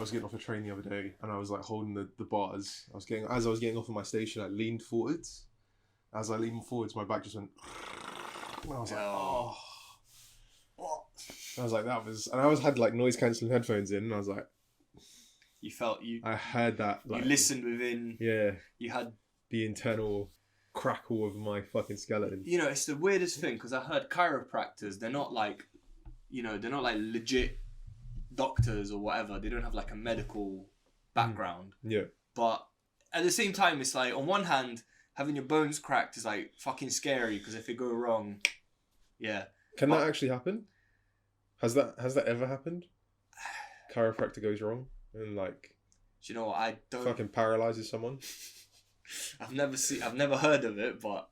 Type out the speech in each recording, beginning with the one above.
was getting off a train the other day, and I was like holding the bars. As I was getting off of my station, I leaned forwards. As I leaned forwards, my back just went. And I was like, oh. What? I was like, that was, and I had like noise cancelling headphones in, and I was like, I heard that. Like, you listened within. Yeah. You had the internal crackle of my fucking skeleton. You know, it's the weirdest thing because I heard chiropractors. They're not like, they're not like legit doctors or whatever. They don't have like a medical background. Yeah. But at the same time, it's like on one hand, having your bones cracked is like fucking scary because if it go wrong, yeah. Can that actually happen? Has that ever happened? Chiropractor goes wrong and like. Do you know what? I don't. Fucking paralyzes someone. I've never heard of it, but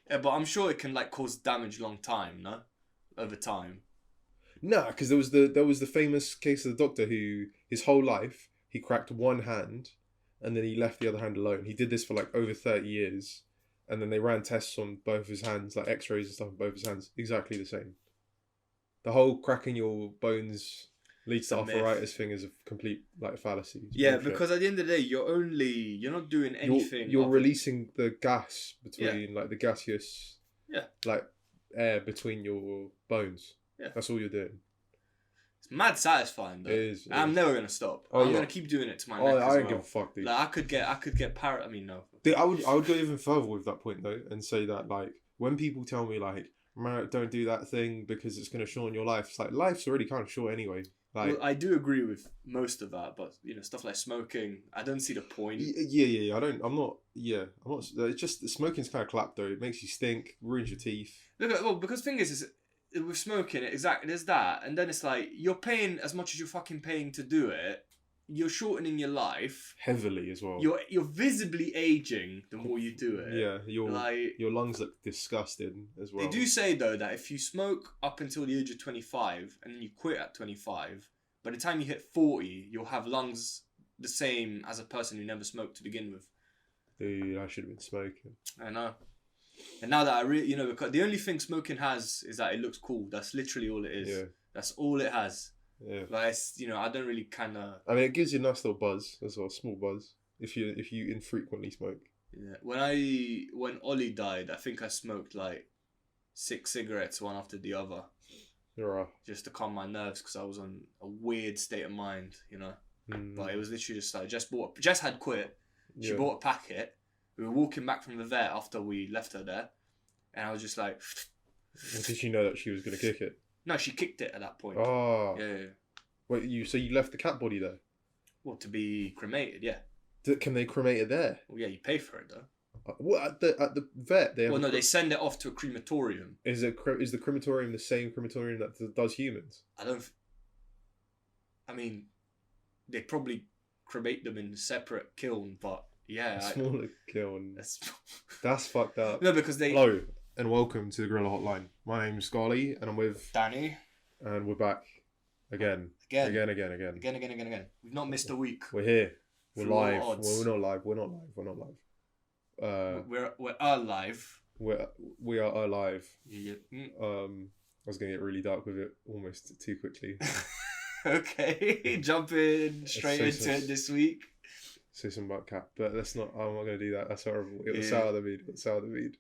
I'm sure it can like cause damage long time, no? Over time. Nah, because there was the famous case of the doctor who his whole life he cracked one hand, and then he left the other hand alone. He did this for like over 30 years, and then they ran tests on both his hands, like X-rays and stuff on both his hands, exactly the same. The whole cracking your bones leads to arthritis thing is a complete like fallacy. It's yeah, bullshit. because at the end of the day, you're not doing anything. You're releasing the gas between like the gaseous like air between your bones. Yeah, that's all you're doing. It's mad satisfying though. It is. I'm never gonna stop. I'm gonna keep doing it to my neck. I don't give a fuck, dude. Like I could get I mean, no. Dude, I would go even further with that point though, and say that like when people tell me like, don't do that thing because it's gonna shorten your life. It's like life's already kind of short anyway. Like, well, I do agree with most of that, but stuff like smoking, I don't see the point. Yeah. I'm not. It's just smoking's kind of clap though. It makes you stink, ruins your teeth. Because the thing is with smoking, exactly, there's that, and then it's like you're paying as much as you're fucking paying to do it. You're shortening your life heavily as well. You're visibly aging the more you do it. Yeah, your lungs look disgusting as well. They do say though that if you smoke up until the age of 25 and then you quit at 25, by the time you hit 40, you'll have lungs the same as a person who never smoked to begin with. Dude, I should have been smoking. I know. And now that I really, because the only thing smoking has is that it looks cool. That's literally all it is. Yeah. That's all it has. Yeah. Like it's, I don't really kind of. I mean, it gives you a nice little buzz as well, small buzz. If you infrequently smoke. Yeah. When Ollie died, I think I smoked like 6 cigarettes one after the other. Yeah. Just to calm my nerves because I was on a weird state of mind, But it was literally just like Jess had quit. She bought a packet. We were walking back from the vet after we left her there, and I was just like. Did she know that she was going to kick it? No, she kicked it at that point. Oh. Yeah. Wait, so you left the cat body there? Well, to be cremated, yeah. Can they cremate it there? Well, yeah, you pay for it though. What at the vet? They send it off to a crematorium. Is the crematorium the same crematorium that does humans? I mean, they probably cremate them in a separate kiln, but yeah, smaller kiln. That's fucked up. No, because they. Hello and welcome to the Gorilla Hotline. My name's Ghaly and I'm with Dani, and we're back again. Again. We've not missed a week. We're here. We're live. Well, we're not live. We're not live. We're alive. We are alive. Yeah. I was gonna get really dark with it almost too quickly. Okay, jumping straight into it this week. Say something about cat, but let's not. I'm not gonna do that. That's horrible. It will sour the mead.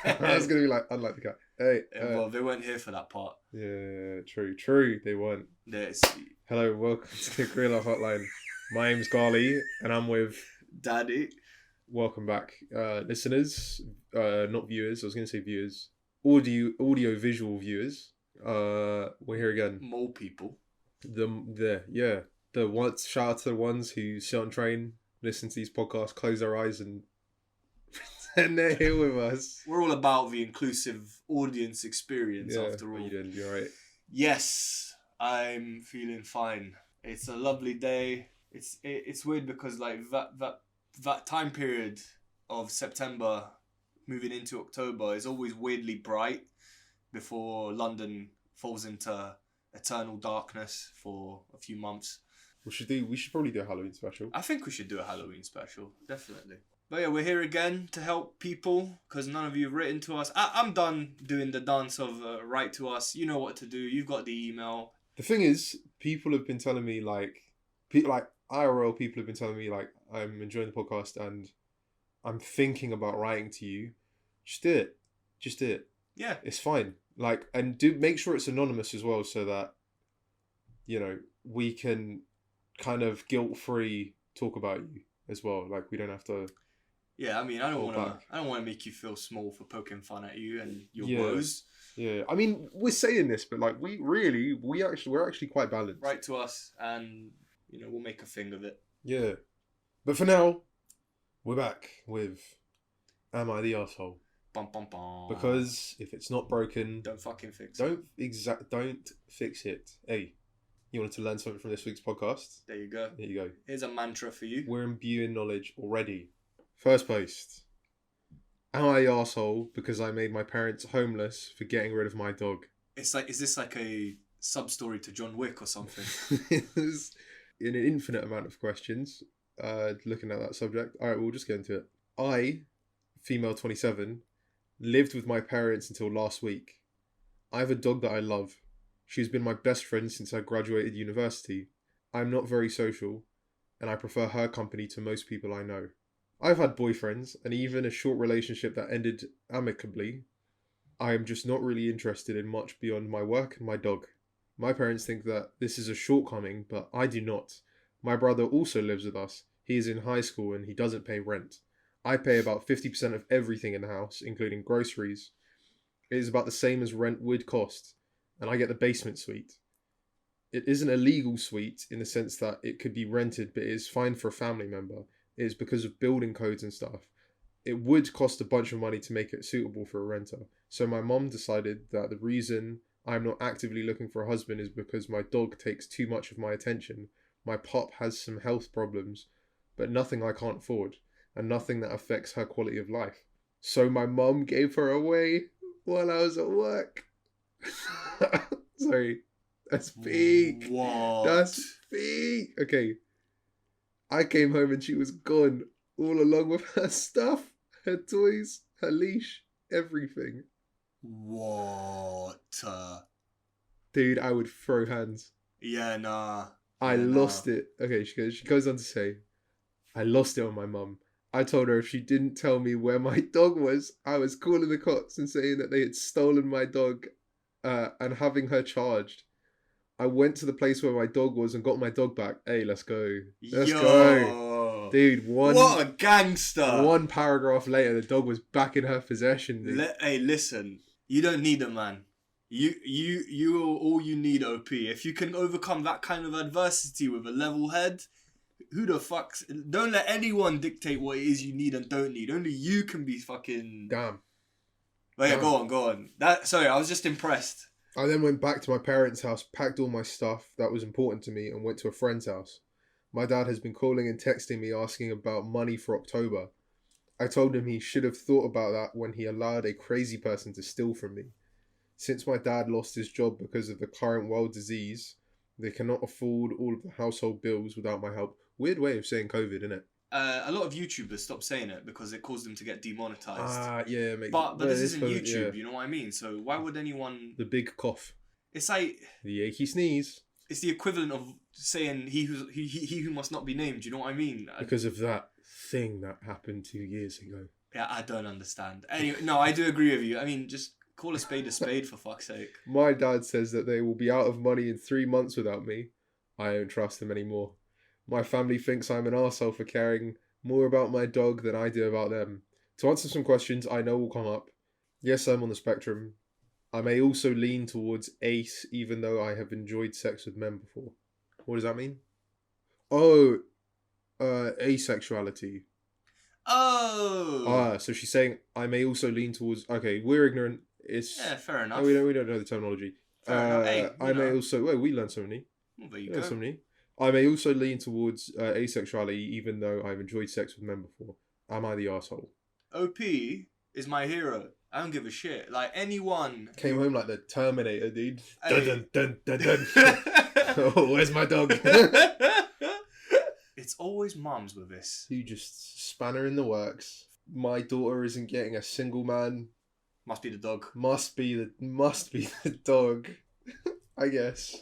I was gonna be like, unlike the cat. Hey. Well, they weren't here for that part. Yeah, true. They weren't. Hello, welcome to the Gorilla Hotline. My name's Ghaly, and I'm with Dani. Welcome back, listeners. Not viewers. I was gonna say viewers. Audio visual viewers. We're here again. More people. The ones. Shout out to the ones who sit on train, listen to these podcasts, close their eyes, and they're here with us. We're all about the inclusive audience experience. After all, you're right. Yes, I'm feeling fine. It's a lovely day. It's weird because like that time period of September moving into October is always weirdly bright before London falls into eternal darkness for a few months. We should probably do a Halloween special. I think we should do a Halloween special, definitely. But yeah, we're here again to help people because none of you have written to us. I'm done doing the dance of write to us. You know what to do. You've got the email. The thing is, people have been telling me like, like IRL people have been telling me like I'm enjoying the podcast and I'm thinking about writing to you. Just do it. Just do it. Yeah. It's fine. Like, and do make sure it's anonymous as well, so that we can kind of guilt-free talk about you as well. Like, we don't have to. Yeah, I mean, I don't hold want to. back. I don't want to make you feel small for poking fun at you and your Yeah. woes. Yeah, I mean, we're saying this, but like, we're actually quite balanced. Write to us, and we'll make a thing of it. Yeah, but for now, we're back with "Am I the Arsehole?" Bum bum bum. Because if it's not broken, don't fucking fix it. Don't fix it. Hey, you wanted to learn something from this week's podcast? There you go. There you go. Here's a mantra for you. We're imbuing knowledge already. First post. Am I the arsehole because I made my parents homeless for getting rid of my dog? It's like, is this like a sub-story to John Wick or something? There's in an infinite amount of questions looking at that subject. All right, we'll just get into it. I, female 27, lived with my parents until last week. I have a dog that I love. She's been my best friend since I graduated university. I'm not very social, and I prefer her company to most people I know. I've had boyfriends, and even a short relationship that ended amicably. I am just not really interested in much beyond my work and my dog. My parents think that this is a shortcoming, but I do not. My brother also lives with us. He is in high school and he doesn't pay rent. I pay about 50% of everything in the house, including groceries. It is about the same as rent would cost, and I get the basement suite. It isn't a legal suite in the sense that it could be rented, but it is fine for a family member. It is because of building codes and stuff. It would cost a bunch of money to make it suitable for a renter. So my mom decided that the reason I'm not actively looking for a husband is because my dog takes too much of my attention. My pup has some health problems, but nothing I can't afford, and nothing that affects her quality of life. So my mom gave her away while I was at work. Sorry, that's peak. What? That's peak. Okay. I came home and she was gone, all along with her stuff, her toys, her leash, everything. What? Dude, I would throw hands. Yeah, nah. I lost it. Okay, she goes on to say, I lost it on my mum. I told her if she didn't tell me where my dog was, I was calling the cops and saying that they had stolen my dog and having her charged. I went to the place where my dog was and got my dog back. Hey, let's go. Let's go. Dude, what a gangster. One paragraph later, the dog was back in her possession. Dude. Hey, listen. You don't need a man. You are all you need, OP. If you can overcome that kind of adversity with a level head, who the fuck's... Don't let anyone dictate what it is you need and don't need. Only you can be fucking... Damn. Oh yeah, go on. Sorry, I was just impressed. I then went back to my parents' house, packed all my stuff that was important to me, and went to a friend's house. My dad has been calling and texting me asking about money for October. I told him he should have thought about that when he allowed a crazy person to steal from me. Since my dad lost his job because of the current world disease, they cannot afford all of the household bills without my help. Weird way of saying COVID, isn't it? A lot of YouTubers stopped saying it because it caused them to get demonetized. Yeah. But this isn't YouTube, yeah. You know what I mean? So why would anyone... The big cough. It's like... The achy sneeze. It's the equivalent of saying he who must not be named, you know what I mean? Because of that thing that happened 2 years ago. Yeah, I don't understand. Anyway, no, I do agree with you. I mean, just call a spade for fuck's sake. My dad says that they will be out of money in 3 months without me. I don't trust them anymore. My family thinks I'm an arsehole for caring more about my dog than I do about them. To answer some questions I know will come up. Yes, I'm on the spectrum. I may also lean towards ace, even though I have enjoyed sex with men before. What does that mean? Oh, asexuality. Oh. So she's saying I may also lean towards... Okay, we're ignorant. It's... Yeah, fair enough. We don't know the terminology. Hey, I may also... Well, we learned something. Well, there you go. I may also lean towards asexuality, even though I've enjoyed sex with men before. Am I the arsehole? OP is my hero. I don't give a shit. Like, anyone... Came home like the Terminator, dude. Hey. Dun, dun, dun, dun, dun. Oh, where's my dog? It's always mums with this. You just spanner in the works. My daughter isn't getting a single man. Must be the dog. Must be the dog. I guess.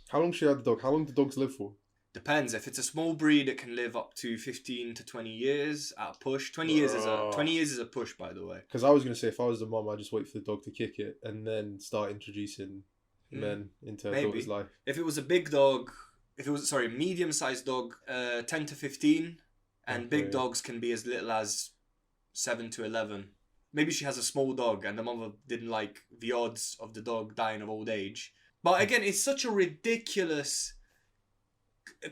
How long should I have the dog? How long do dogs live for? Depends. If it's a small breed, it can live up to 15 to 20 years at a push. 20 years is a push, by the way. Because I was going to say, if I was the mom, I'd just wait for the dog to kick it and then start introducing men into her daughter's life. If it was a big dog, medium-sized dog, 10 to 15, and big dogs can be as little as 7 to 11. Maybe she has a small dog and the mother didn't like the odds of the dog dying of old age. But again, it's such a ridiculous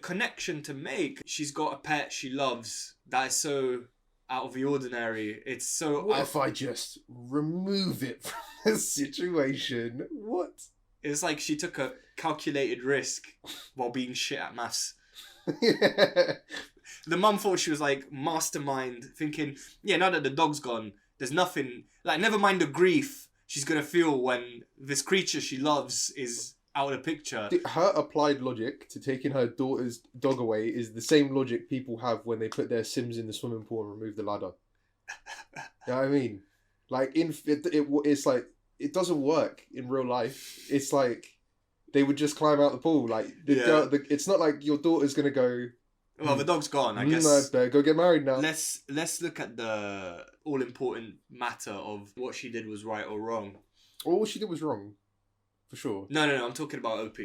connection to make. She's got a pet she loves that is so out of the ordinary. It's so... What if I just remove it from the situation? What? It's like she took a calculated risk while being shit at maths. Yeah. The mum thought she was like mastermind, thinking, yeah, now that the dog's gone, there's nothing, like, never mind the grief she's going to feel when this creature she loves is out of the picture. Her applied logic to taking her daughter's dog away is the same logic people have when they put their Sims in the swimming pool and remove the ladder. You know what I mean? Like, it's like, it doesn't work in real life. It's like, they would just climb out the pool. Like, it's not like your daughter's going to go... Well, the dog's gone, I guess. No, better go get married now. Let's look at the all-important matter of what she did was right or wrong. All she did was wrong, for sure. No, I'm talking about OP.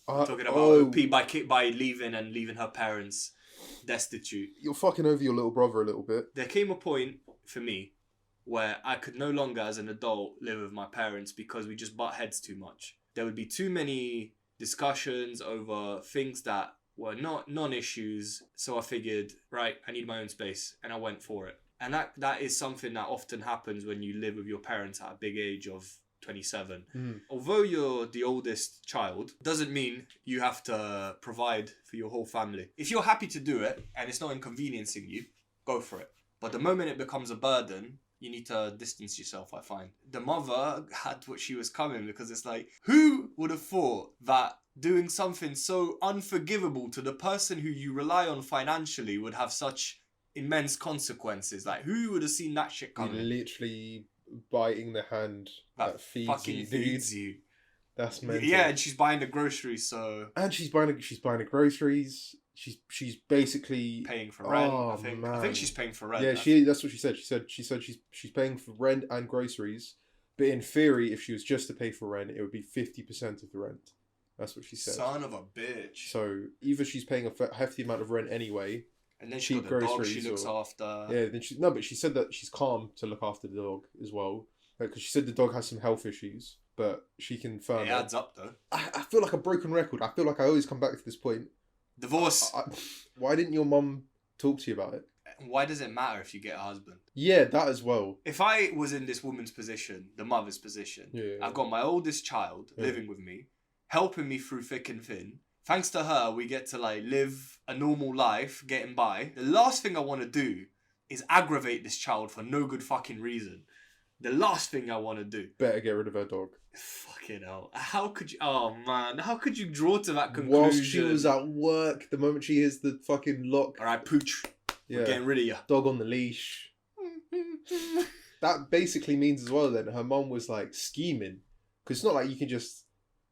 I'm talking about OP by leaving her parents destitute. You're fucking over your little brother a little bit. There came a point for me where I could no longer, as an adult, live with my parents because we just butt heads too much. There would be too many discussions over things that were not non-issues, so I figured, right, I need my own space, and I went for it. And that is something that often happens when you live with your parents at a big age of 27. Although you're the oldest child, doesn't mean you have to provide for your whole family. If you're happy to do it, and it's not inconveniencing you, go for it. But the moment it becomes a burden, you need to distance yourself, I find. The mother had what she was coming, because it's like, who would have thought that doing something so unforgivable to the person who you rely on financially would have such immense consequences? Like, who would have seen that shit coming? You're literally biting the hand that feeds you. That's mental. Yeah, and she's buying the groceries, so... And she's buying the groceries. She's basically paying for rent. Oh, I think. Man. I think she's paying for rent. Yeah, that's what she said. She said she's paying for rent and groceries. But in theory, if she was just to pay for rent, it would be 50% of the rent. That's what she said. Son of a bitch. So either she's paying a hefty amount of rent anyway, and then she's got the dog she looks after. Yeah, but she said that she's calm to look after the dog as well, because she said the dog has some health issues, but she can confirm it adds up though. I feel like a broken record. I feel like I always come back to this point. Divorce. Why didn't your mum talk to you about it? Why does it matter if you get a husband? Yeah, that as well. If I was in this woman's position, the mother's position, I've got my oldest child living with me, helping me through thick and thin. Thanks to her, we get to like live a normal life, getting by. The last thing I want to do is aggravate this child for no good fucking reason. The last thing I want to do. Better get rid of her dog. Fucking hell. How could you... Oh, man. How could you draw to that conclusion? Whilst she was at work, the moment she hears the fucking lock. Alright, pooch. Yeah. We're getting rid of you. Dog on the leash. That basically means as well then her mum was like scheming. Because it's not like you can just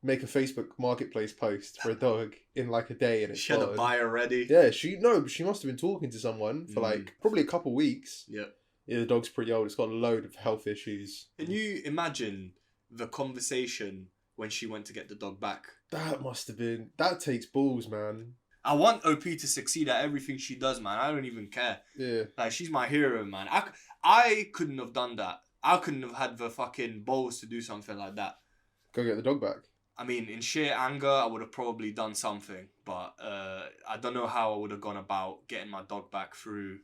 make a Facebook marketplace post for a dog in like a day and it's she had a buyer ready. Yeah, she must have been talking to someone for like probably a couple weeks. Yep. Yeah, the dog's pretty old. It's got a load of health issues. Can you imagine the conversation when she went to get the dog back? That takes balls, man. I want OP to succeed at everything she does, man. I don't even care. Yeah. Like, she's my hero, man. I couldn't have done that. I couldn't have had the fucking balls to do something like that. Go get the dog back. I mean, in sheer anger, I would have probably done something, but I don't know how I would have gone about getting my dog back through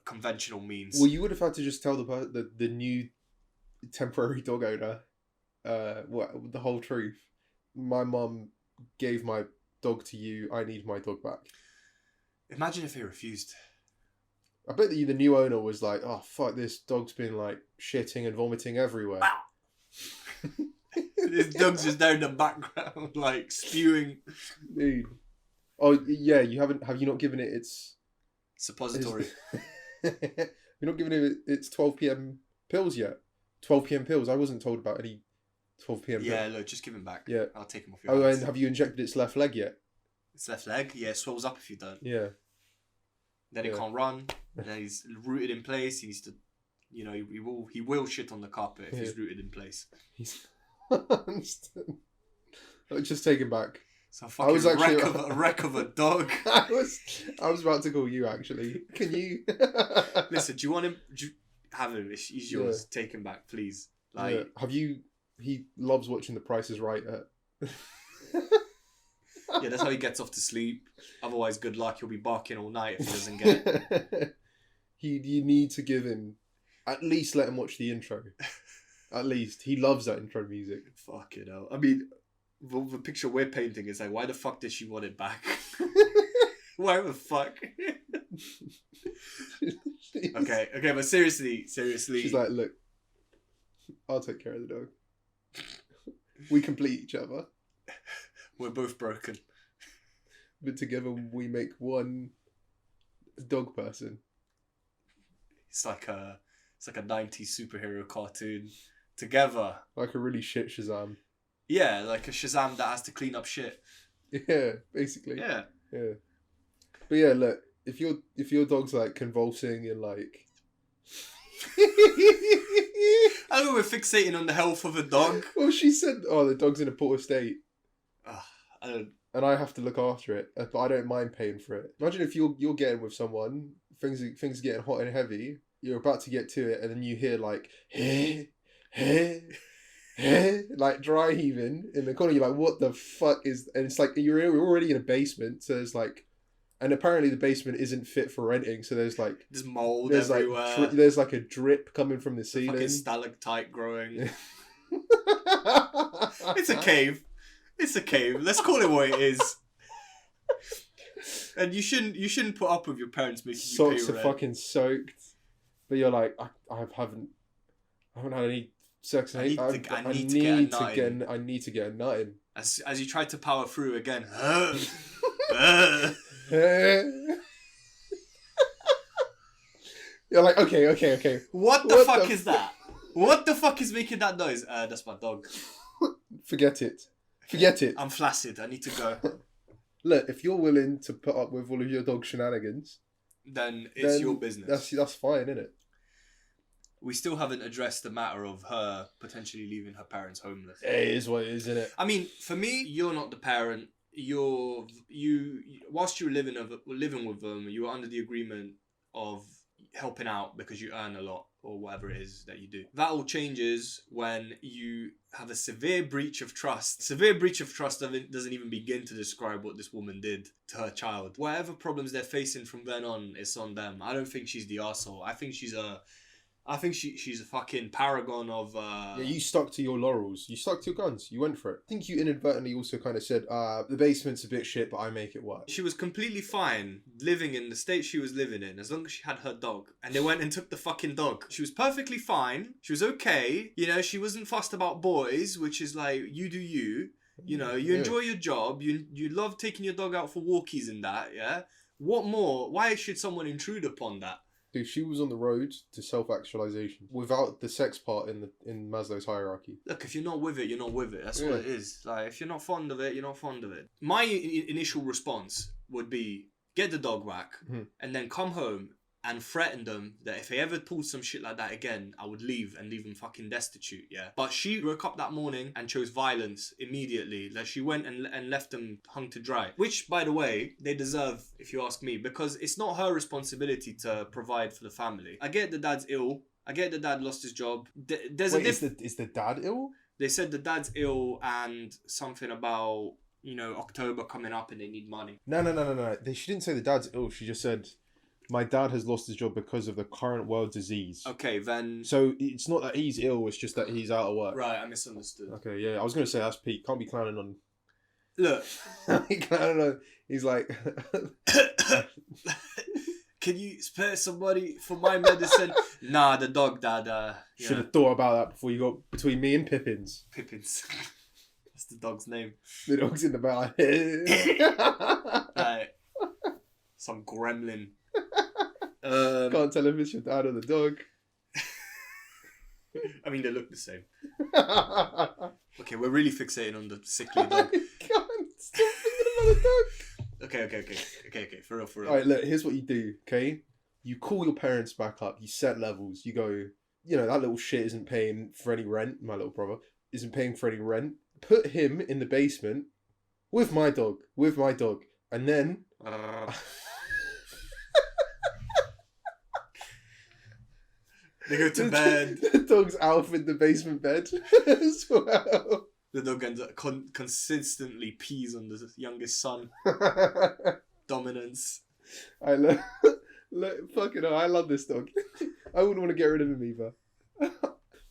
conventional means. Well, you would have had to just tell the new temporary dog owner the whole truth. My mum gave my dog to you. I need my dog back. Imagine if they refused. I bet that the new owner was like, oh, fuck, this dog's been like shitting and vomiting everywhere. Wow. This dog's just down the background, like spewing. Dude. Oh, yeah, have you not given it its... Suppository. You're not giving it its 12 p.m. pills yet? 12 p.m. pills? I wasn't told about any 12 p.m. Yeah, look, just give him back. Yeah. I'll take him off your hands. And have you injected its left leg yet? His left leg, yeah, it swells up if you don't. Yeah. Then he can't run. And then he's rooted in place. He needs to, he will shit on the carpet if he's rooted in place. He's just take him back. It's a fucking wreck of a dog. I was about to call you actually. Can you listen? Do you want him? Have him? He's yours. Yeah. Take him back, please. Like, yeah. Have you? He loves watching The Price is Right. Yeah, that's how he gets off to sleep. Otherwise, good luck. He'll be barking all night if he doesn't get it. You need to give him, at least let him watch the intro. At least. He loves that intro music. Fuck it out. I mean, the picture we're painting is like, why the fuck did she want it back? Why the fuck? Okay, but seriously. She's like, look, I'll take care of the dog. We complete each other. We're both broken. But together we make one dog person. It's like a 90s superhero cartoon. Together. Like a really shit Shazam. Yeah, like a Shazam that has to clean up shit. Yeah, basically. Yeah. Yeah. But yeah, look, if your dog's like convulsing and like I know we're fixating on the health of a dog. Well, she said, "Oh, the dog's in a poor state." And I have to look after it, but I don't mind paying for it. Imagine if you're getting with someone, things are getting hot and heavy. You're about to get to it, and then you hear like, hey, like dry heaving in the corner. You're like, what the fuck is? And it's like you're already in a basement, so there's like, and apparently the basement isn't fit for renting. So there's mold everywhere. There's like a drip coming from the ceiling. Fucking stalactite growing. It's a cave. It's a cave. Let's call it what it is. And you shouldn't put up with your parents making you pay rent. Socks are fucking soaked. But you're like, I haven't had any sex. I need to get a nut in. As you try to power through again. You're like, okay. What the fuck is that? What the fuck is making that noise? That's my dog. Forget it. I'm flaccid. I need to go. Look, if you're willing to put up with all of your dog's shenanigans, then it's your business. That's fine, isn't it? We still haven't addressed the matter of her potentially leaving her parents homeless. It is what it is, isn't it? I mean, for me, you're not the parent. Whilst you were living with them, you were under the agreement of helping out because you earn a lot or whatever it is that you do. That all changes when you have a severe breach of trust. Severe breach of trust doesn't even begin to describe what this woman did to her child. Whatever problems they're facing from then on, it's on them. I don't think she's the arsehole. I think she's a fucking paragon of... Yeah, you stuck to your laurels. You stuck to your guns. You went for it. I think you inadvertently also kind of said, the basement's a bit shit, but I make it work. She was completely fine living in the state she was living in, as long as she had her dog. And they went and took the fucking dog. She was perfectly fine. She was okay. She wasn't fussed about boys, which is like, you do you. You enjoy your job. You love taking your dog out for walkies and that, yeah? What more? Why should someone intrude upon that? Dude, she was on the road to self-actualization without the sex part in Maslow's hierarchy. Look, if you're not with it, you're not with it. That's what it is. Like, if you're not fond of it, you're not fond of it. My initial response would be, get the dog back, and then come home and threaten them that if they ever pulled some shit like that again, I would leave them fucking destitute, yeah? But she woke up that morning and chose violence immediately. Like, she went and left them hung to dry. Which, by the way, they deserve, if you ask me, because it's not her responsibility to provide for the family. I get the dad's ill. I get the dad lost his job. Is the dad ill? They said the dad's ill and something about, October coming up and they need money. No. She didn't say the dad's ill. She just said... My dad has lost his job because of the current world disease. Okay, then... So it's not that he's ill, it's just that he's out of work. Right, I misunderstood. Okay, yeah. I was going to say that's Pete. Can't be clowning on... Look. Clowning on... He's like... Can you spare some money for my medicine? Nah, the dog, Dad. Should have thought about that before you got between me and Pippins. Pippins. That's the dog's name. The dog's in the back. Right. Some gremlin. Can't tell if it's your dad or the dog. I mean, they look the same. Okay, we're really fixating on the sickly dog. I can't stop thinking about the dog. Okay. For real. All right, look, here's what you do, okay? You call your parents back up, you set levels, you go, you know, that little shit isn't paying for any rent, my little brother isn't paying for any rent. Put him in the basement with my dog. And then... They go to bed. The dog's Alf in the basement bed as well. The dog ends up consistently pees on the youngest son. Dominance. I love... fucking hell, I love this dog. I wouldn't want to get rid of him either.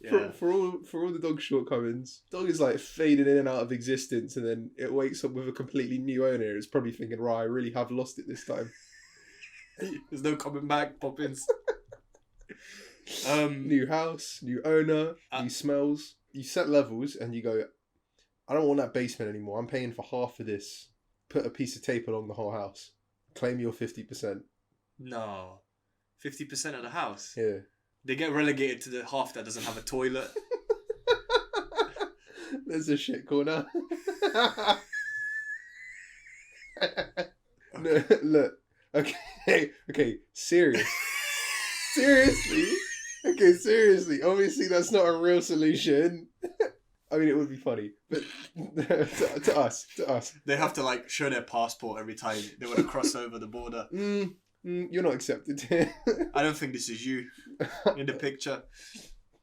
Yeah. For all the dog's shortcomings, dog is like fading in and out of existence, and then it wakes up with a completely new owner. It's probably thinking, right, I really have lost it this time. There's no coming back, Poppins. New house, new owner, new smells. You set levels and you go, I don't want that basement anymore. I'm paying for half of this. Put a piece of tape along the whole house. Claim your 50%. No. 50% of the house? Yeah. They get relegated to the half that doesn't have a toilet. There's a shit corner. No, look. Okay. Seriously. Okay, seriously. Obviously, that's not a real solution. I mean, it would be funny, but to us. They have to like show their passport every time they want to cross over the border. You're not accepted here. I don't think this is you in the picture.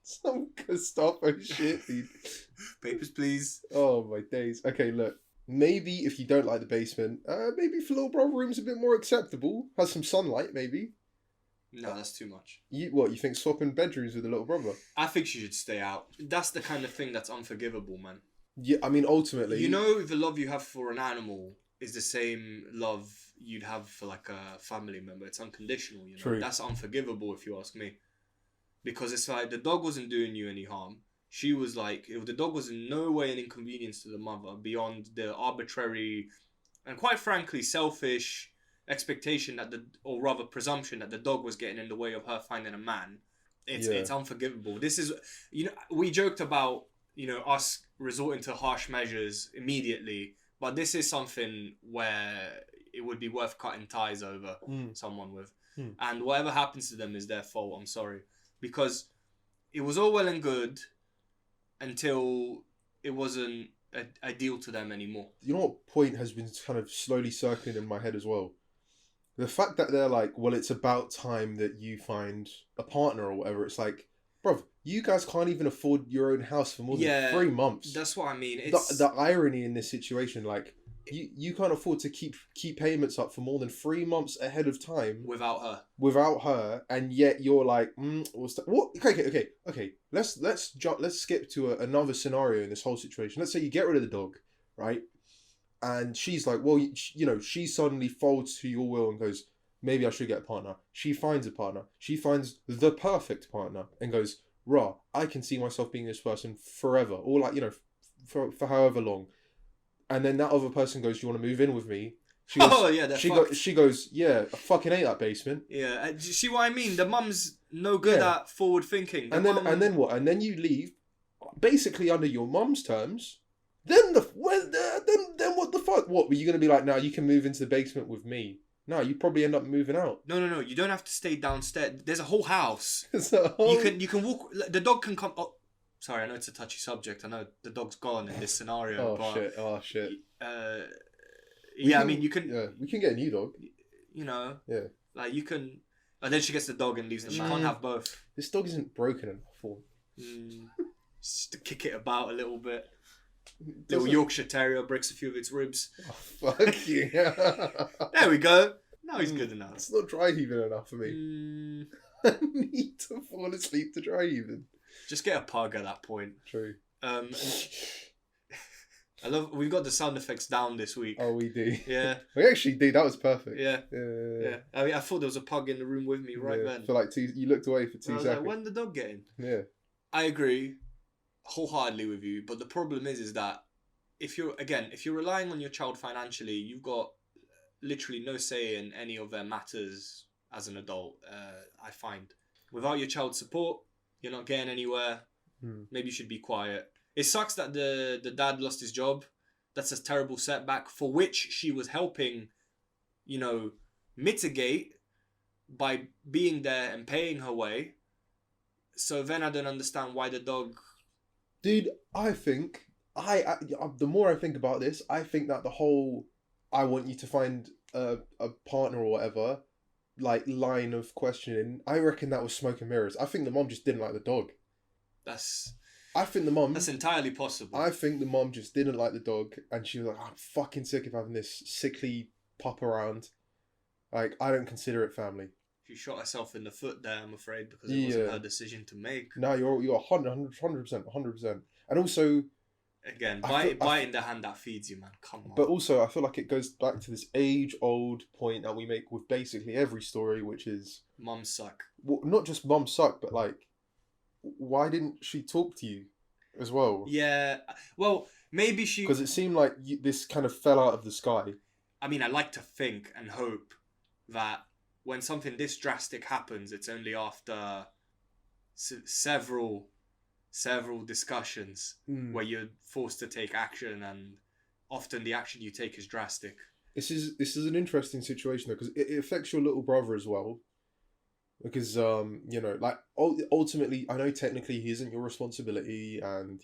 Some Gestapo shit, dude. Papers, please. Oh my days. Okay, look. Maybe if you don't like the basement, maybe if little brother room's a bit more acceptable, has some sunlight, maybe. No, that's too much. You think swapping bedrooms with a little brother? I think she should stay out. That's the kind of thing that's unforgivable, man. Yeah, I mean, ultimately... You know, the love you have for an animal is the same love you'd have for like a family member. It's unconditional, you know. True. That's unforgivable if you ask me. Because it's like, the dog wasn't doing you any harm. She was like, the dog was in no way an inconvenience to the mother beyond the arbitrary and quite frankly selfish expectation or rather presumption that the dog was getting in the way of her finding a man. It's unforgivable. This is, you know, we joked about, you know, us resorting to harsh measures immediately, but this is something where it would be worth cutting ties over someone with. And whatever happens to them is their fault. I'm sorry. Because it was all well and good until it wasn't ideal to them anymore. You know what point has been kind of slowly circling in my head as well? The fact that they're like, well, it's about time that you find a partner or whatever. It's like, bruv, you guys can't even afford your own house for more than 3 months. That's what I mean. It's... The irony in this situation, like, you can't afford to keep payments up for more than 3 months ahead of time without her, and yet you're like, what's that? What? Okay. Let's skip to another scenario in this whole situation. Let's say you get rid of the dog, right? And she's like, well, you know, she suddenly folds to your will and goes, maybe I should get a partner. She finds a partner. She finds the perfect partner and goes, rah, I can see myself being this person forever, or like, you know, for however long. And then that other person goes, do you want to move in with me? She goes, she goes, yeah, I fucking hate that basement. Yeah, see what I mean? The mum's no good at forward thinking. And then what? And then you leave, basically under your mum's terms. Then what the fuck? What were you gonna be like? Now you can move into the basement with me. No, you probably end up moving out. No. You don't have to stay downstairs. There's a whole house. You can walk. The dog can come. Oh, sorry, I know it's a touchy subject. I know the dog's gone in this scenario. Oh shit. I mean, you can. Yeah, we can get a new dog. You know. Yeah. Like you can. And then she gets the dog and leaves them. She can't have both. This dog isn't broken enough for. Just to kick it about a little bit. Little Yorkshire Terrier breaks a few of its ribs. Oh, fuck you. There we go. Now he's good enough. It's not dry heaving enough for me. I need to fall asleep to dry heaving. Just get a pug at that point. True. We've got the sound effects down this week. Oh, we do. Yeah. We actually do. That was perfect. Yeah. I mean, I thought there was a pug in the room with me then. For like you looked away for 2 seconds. Like, when the dog get in? Yeah. I agree wholeheartedly with you, but the problem is that if you're relying on your child financially, you've got literally no say in any of their matters as an adult. I find without your child's support, you're not getting anywhere. Maybe you should be quiet. It sucks that the dad lost his job. That's a terrible setback for which she was helping mitigate by being there and paying her way. So then I don't understand why the dog. Dude, I think the more I think about this, I think that the whole "I want you to find a partner or whatever" like line of questioning, I reckon that was smoke and mirrors. I think the mom just didn't like the dog. That's entirely possible. I think the mom just didn't like the dog, and she was like, "I'm fucking sick of having this sickly pup around. Like, I don't consider it family." She shot herself in the foot there, I'm afraid, because it wasn't her decision to make. No, you're 100%. And also, again, biting the hand that feeds you, man. Come on. But also, I feel like it goes back to this age-old point that we make with basically every story, which is mums suck. Well, not just mums suck, but like, why didn't she talk to you as well? Yeah, well, maybe she... Because it seemed like this kind of fell out of the sky. I mean, I like to think and hope that when something this drastic happens, it's only after several discussions where you're forced to take action, and often the action you take is drastic. This is an interesting situation though, because it affects your little brother as well. Because like ultimately, I know technically he isn't your responsibility, and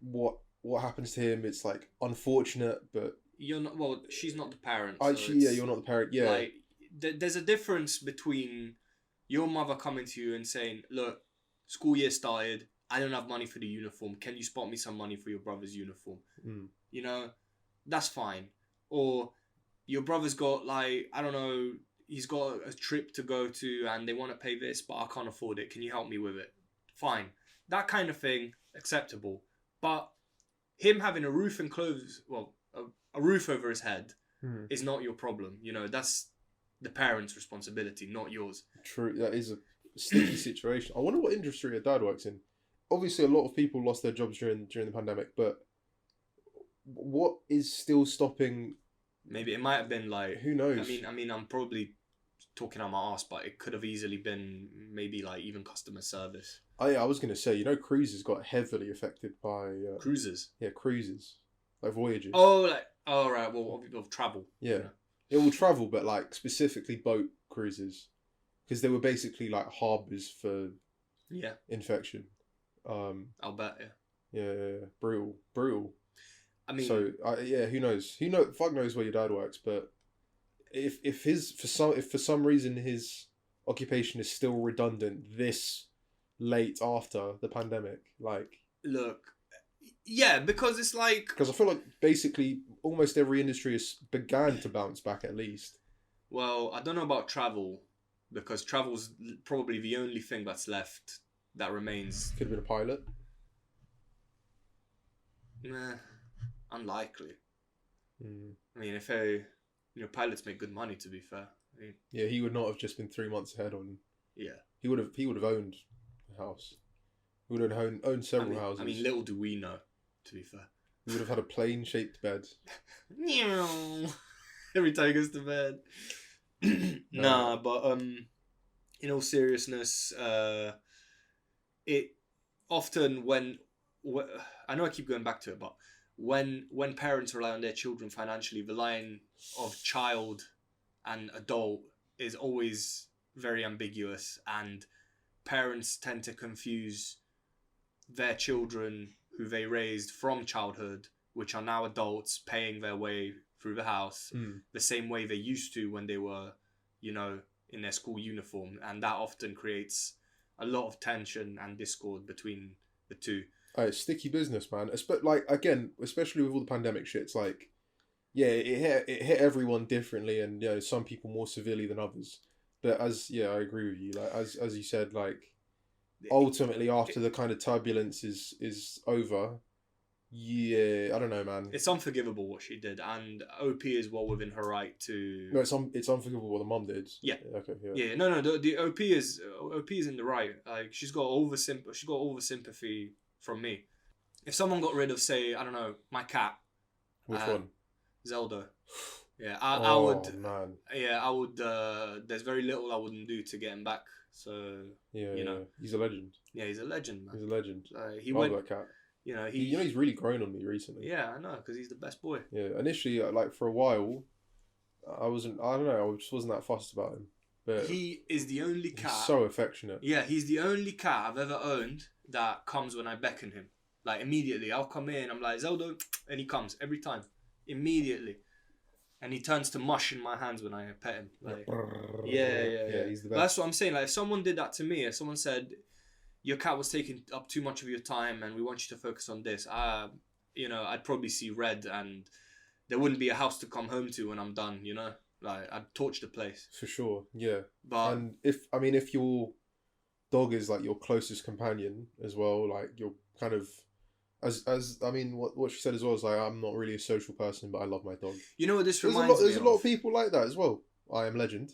what happens to him, it's like unfortunate, but you're not. Well, she's not the parent. You're not the parent. Yeah, like there's a difference between your mother coming to you and saying, "Look, school year started. I don't have money for the uniform. Can you spot me some money for your brother's uniform?" That's fine. Or your brother's got like, I don't know, he's got a trip to go to and they want to pay this, but I can't afford it. Can you help me with it? Fine. That kind of thing, acceptable. But him having a roof and clothes, well, a roof over his head is not your problem. That's the parent's responsibility, not yours. True. That is a sticky situation. I wonder what industry your dad works in. Obviously, a lot of people lost their jobs during the pandemic, but what is still stopping? Maybe it might have been like, who knows? I mean, I'm probably talking out my ass, but it could have easily been maybe like even customer service. I was gonna say, cruises got heavily affected by cruises. Yeah, cruises, like voyages. Oh, right. Well, of travel. Yeah, it will travel, but like specifically boat cruises, because they were basically like harbors for infection. I'll bet. Yeah. Brutal. I mean, so who knows? Fuck knows where your dad works, but if for some reason his occupation is still redundant this late after the pandemic, like, look, yeah, because it's like, because I feel like basically almost every industry has began to bounce back at least. Well, I don't know about travel, because travel's probably the only thing that's left that remains. Could have been a pilot. Nah, unlikely. I mean, if pilots make good money, to be fair. Yeah, he would not have just been 3 months ahead on. Yeah, he would have owned a house. He would have owned several houses. I mean, little do we know, to be fair. He would have had a plane-shaped bed. Every time he goes to bed. Nah, but in all seriousness, it often when I know I keep going back to it, but when parents rely on their children financially, the line of child and adult is always very ambiguous, and parents tend to confuse their children who they raised from childhood, which are now adults paying their way through the house, the same way they used to when they were, in their school uniform, and that often creates a lot of tension and discord between the two. It's sticky business, man. Like, again, especially with all the pandemic shit, it's like, yeah, it hit everyone differently, and some people more severely than others. But I agree with you. Like, as you said, like, ultimately after the kind of turbulence is over, yeah, I don't know, man. It's unforgivable what she did, and OP is well within her right to. No, it's unforgivable what the mum did. Yeah. Okay. Yeah. Yeah. No. The OP is in the right. Like, she's got all the sympathy from me. If someone got rid of, say, I don't know, my cat. Which one? Zelda. Yeah, I would. Man. Yeah, I would. There's very little I wouldn't do to get him back. So. Yeah. He's a legend. Yeah, he's a legend, man. He's a legend. He went. That cat. He's really grown on me recently. Yeah, I know, because he's the best boy. Yeah, initially, like, for a while, I wasn't. I don't know. I just wasn't that fussed about him. But He is the only he's cat. so affectionate. Yeah, he's the only cat I've ever owned that comes when I beckon him. Like immediately, I'll come in. I'm like Zelda, and he comes every time, immediately, and he turns to mush in my hands when I pet him. Like, yeah. He's the But best. that's what I'm saying. Like, if someone did that to me, if someone said your cat was taking up too much of your time, and we want you to focus on this, I'd probably see red, and there wouldn't be a house to come home to when I'm done. Like I'd torch the place. For sure. Yeah. But And if your dog is like your closest companion as well, like you're kind of as I mean what she said as well is like I'm not really a social person, but I love my dog. you know what this There's reminds me a lot of people like that as well. I Am Legend.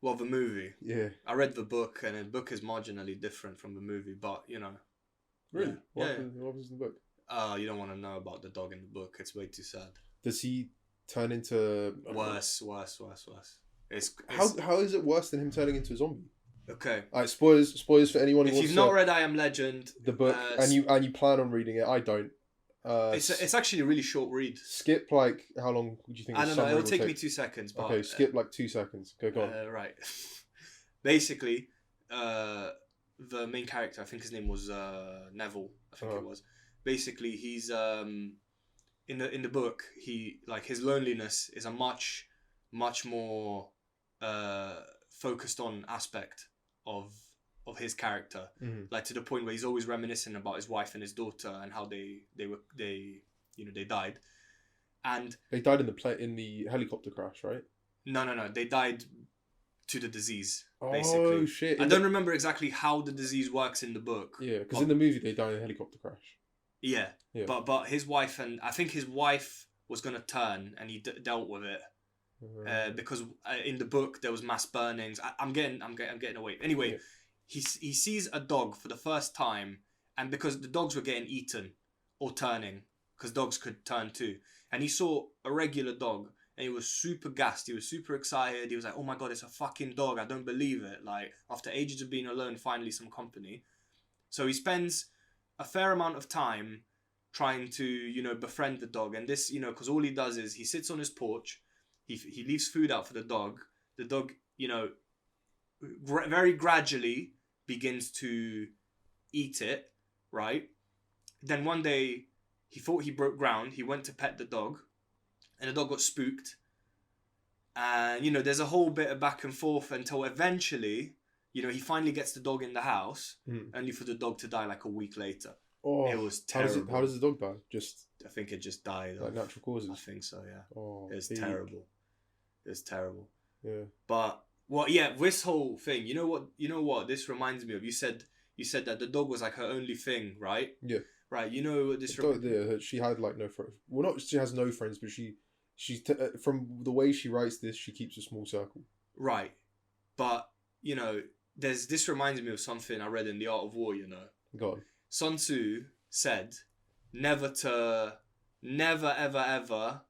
Well, the movie. Yeah. I read the book, and the book is marginally different from the movie, but Really? Yeah. What happens in the book? You don't want to know about the dog in the book. It's way too sad. Does he turn into Worse. It's how is it worse than him turning into a zombie? okay. Alright, spoilers for anyone who If wants you've not to read I Am Legend, the book and you plan on reading it. I don't. it's actually a really short read. Skip like how long would you think? I the don't know. summary It'll will take me 2 seconds. But, Okay, skip like 2 seconds. Go on. Right. Basically, the main character, I think his name was Neville. I think it was. Basically, he's in the book. He like his loneliness is a much more focused on aspect of his character. Mhm. Like to the point where he's always reminiscing about his wife and his daughter and how they died. And They died in the helicopter crash, right? no, they died to the disease. Oh Basically. shit! I don't remember exactly how the disease works in the book. Yeah, because in the movie they die in a helicopter crash. Yeah. Yeah. But his wife, and I think his wife was gonna turn, and he dealt with it because in the book there was mass burnings. I'm getting away. Anyway, Yeah. he sees a dog for the first time, and because the dogs were getting eaten or turning, because dogs could turn too, and he saw a regular dog. And he was super gassed. He was super excited. He was like, "Oh my god, it's a fucking dog! I don't believe it!" Like after ages of being alone, finally some company. So he spends a fair amount of time trying to befriend the dog. And this because all he does is he sits on his porch. He leaves food out for the dog. The dog very gradually begins to eat it. Right. Then one day he thought he broke ground. He went to pet the dog. And the dog got spooked. And, there's a whole bit of back and forth until eventually, he finally gets the dog in the house, only for the dog to die like a week later. Oh, it was terrible. How does the dog die? Just I think it just died. like natural causes? I think so, yeah. Oh, It was terrible. It was terrible. Yeah. But, this whole thing, you know what this reminds me of? You said that the dog was like her only thing, right? Yeah. Right, you know what this... She had like no friends. Well, not she has no friends, but from the way she writes this, she keeps a small circle. Right. But, this reminds me of something I read in The Art of War, Go on. Sun Tzu said, never ever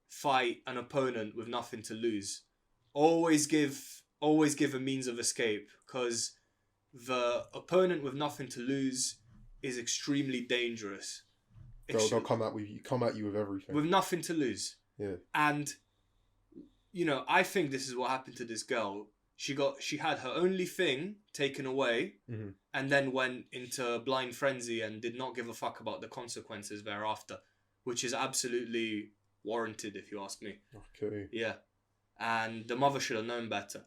fight an opponent with nothing to lose. Always give a means of escape, because the opponent with nothing to lose is extremely dangerous. They'll come at you with everything. With nothing to lose. Yeah. And I think this is what happened to this girl. She had her only thing taken away, and then went into blind frenzy and did not give a fuck about the consequences thereafter, which is absolutely warranted if you ask me. Okay. Yeah. And the mother should have known better.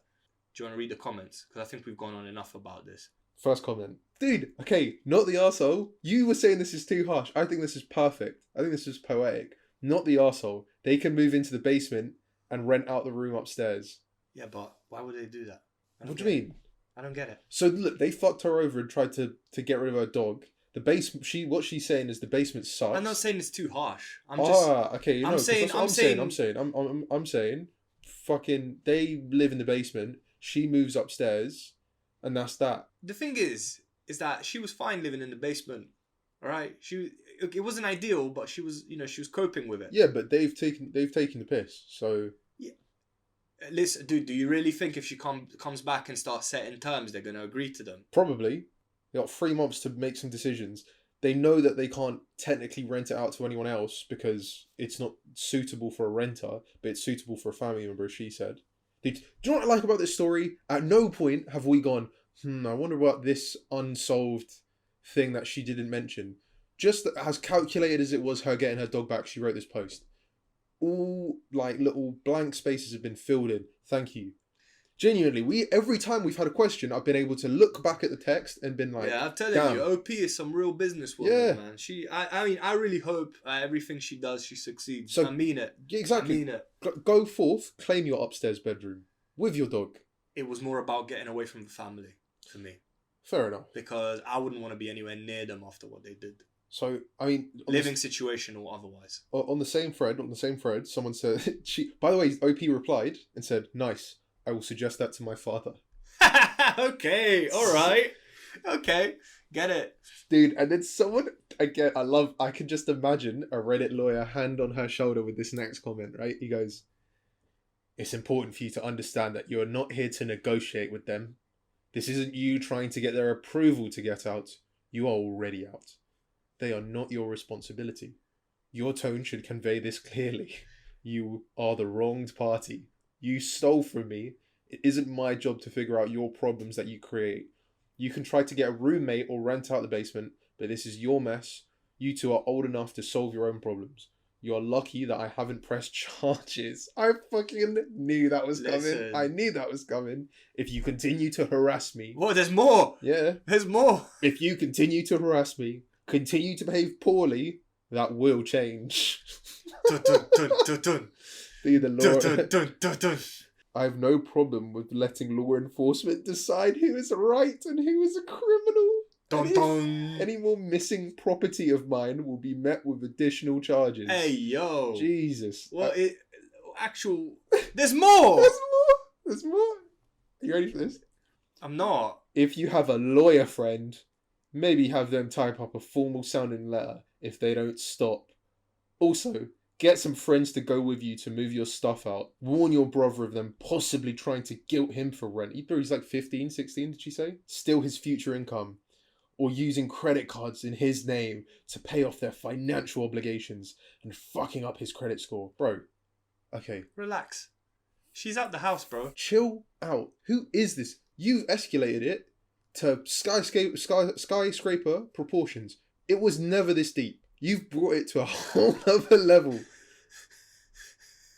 Do you want to read the comments? Because I think we've gone on enough about this. First comment. Dude, okay, not the arsehole. You were saying this is too harsh. I think this is perfect. I think this is poetic. Not the arsehole. They can move into the basement and rent out the room upstairs. Yeah, but why would they do that? What do you mean? I don't get it. So look, they fucked her over and tried to get rid of her dog. The basement. What she's saying is the basement sucks. I'm not saying it's too harsh. Okay. I'm saying, fucking, they live in the basement. She moves upstairs, and that's that. The thing is that she was fine living in the basement. All right, it wasn't ideal, but she was coping with it. Yeah, but they've taken the piss. So yeah. Listen, dude, do you really think if she comes back and starts setting terms, they're going to agree to them? Probably. They got 3 months to make some decisions. They know that they can't technically rent it out to anyone else because it's not suitable for a renter, but it's suitable for a family member, as she said. Do you know what I like about this story? At no point have we gone, I wonder what this unsolved thing that she didn't mention. Just as calculated as it was her getting her dog back, she wrote this post. All like little blank spaces have been filled in. Thank you. Genuinely, every time we've had a question, I've been able to look back at the text and been like, yeah, I'm telling damn. you, OP is some real businesswoman, man. I mean, I really hope everything she does, she succeeds. So, I mean it. Exactly. I mean it. Go forth, claim your upstairs bedroom with your dog. It was more about getting away from the family for me. Fair enough. Because I wouldn't want to be anywhere near them after what they did. So, I mean... Living situation or otherwise. On the same thread, someone said... By the way, OP replied and said, nice. I will suggest that to my father. Okay, alright. Okay, get it. Dude, and then someone... Again, I can just imagine a Reddit lawyer hand on her shoulder with this next comment, right? He goes, it's important for you to understand that you are not here to negotiate with them. This isn't you trying to get their approval to get out. You are already out. They are not your responsibility. Your tone should convey this clearly. You are the wronged party. You stole from me. It isn't my job to figure out your problems that you create. You can try to get a roommate or rent out the basement, but this is your mess. You two are old enough to solve your own problems. You're lucky that I haven't pressed charges. I fucking knew that was coming. I knew that was coming. If you continue to harass me... What? There's more! Yeah. There's more! If you continue to harass me, continue to behave poorly, that will change. Dun, dun, dun, dun, dun. Be the law. Dun, dun, dun, dun, dun. I have no problem with letting law enforcement decide who is right and who is a criminal. Dun, dun. Any more missing property of mine will be met with additional charges. Hey, yo. Jesus. Well, there's more! There's more. Are you ready for this? I'm not. If you have a lawyer friend, maybe have them type up a formal sounding letter if they don't stop. Also, get some friends to go with you to move your stuff out. Warn your brother of them possibly trying to guilt him for rent. He's like 15, 16, did she say? Steal his future income. Or using credit cards in his name to pay off their financial obligations and fucking up his credit score. Bro, okay. Relax. She's out the house, bro. Chill out. Who is this? You've escalated it to skyscraper proportions. It was never this deep. You've brought it to a whole other level.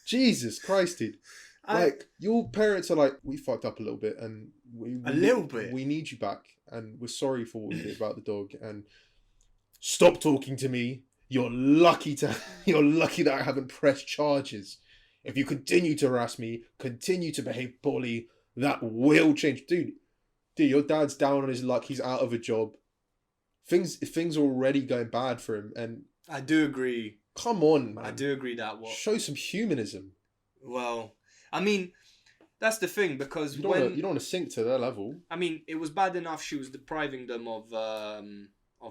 Jesus Christ, dude. Like, your parents are like, we fucked up a little bit and we need you back. And we're sorry for what we did about the dog. And stop talking to me. You're lucky that I haven't pressed charges. If you continue to harass me, continue to behave poorly, that will change. Dude, your dad's down on his luck. He's out of a job. Things are already going bad for him. And I do agree. Come on, man. I do agree that show some humanism. Well, I mean, that's the thing, because you don't want to sink to their level. I mean, it was bad enough she was depriving them of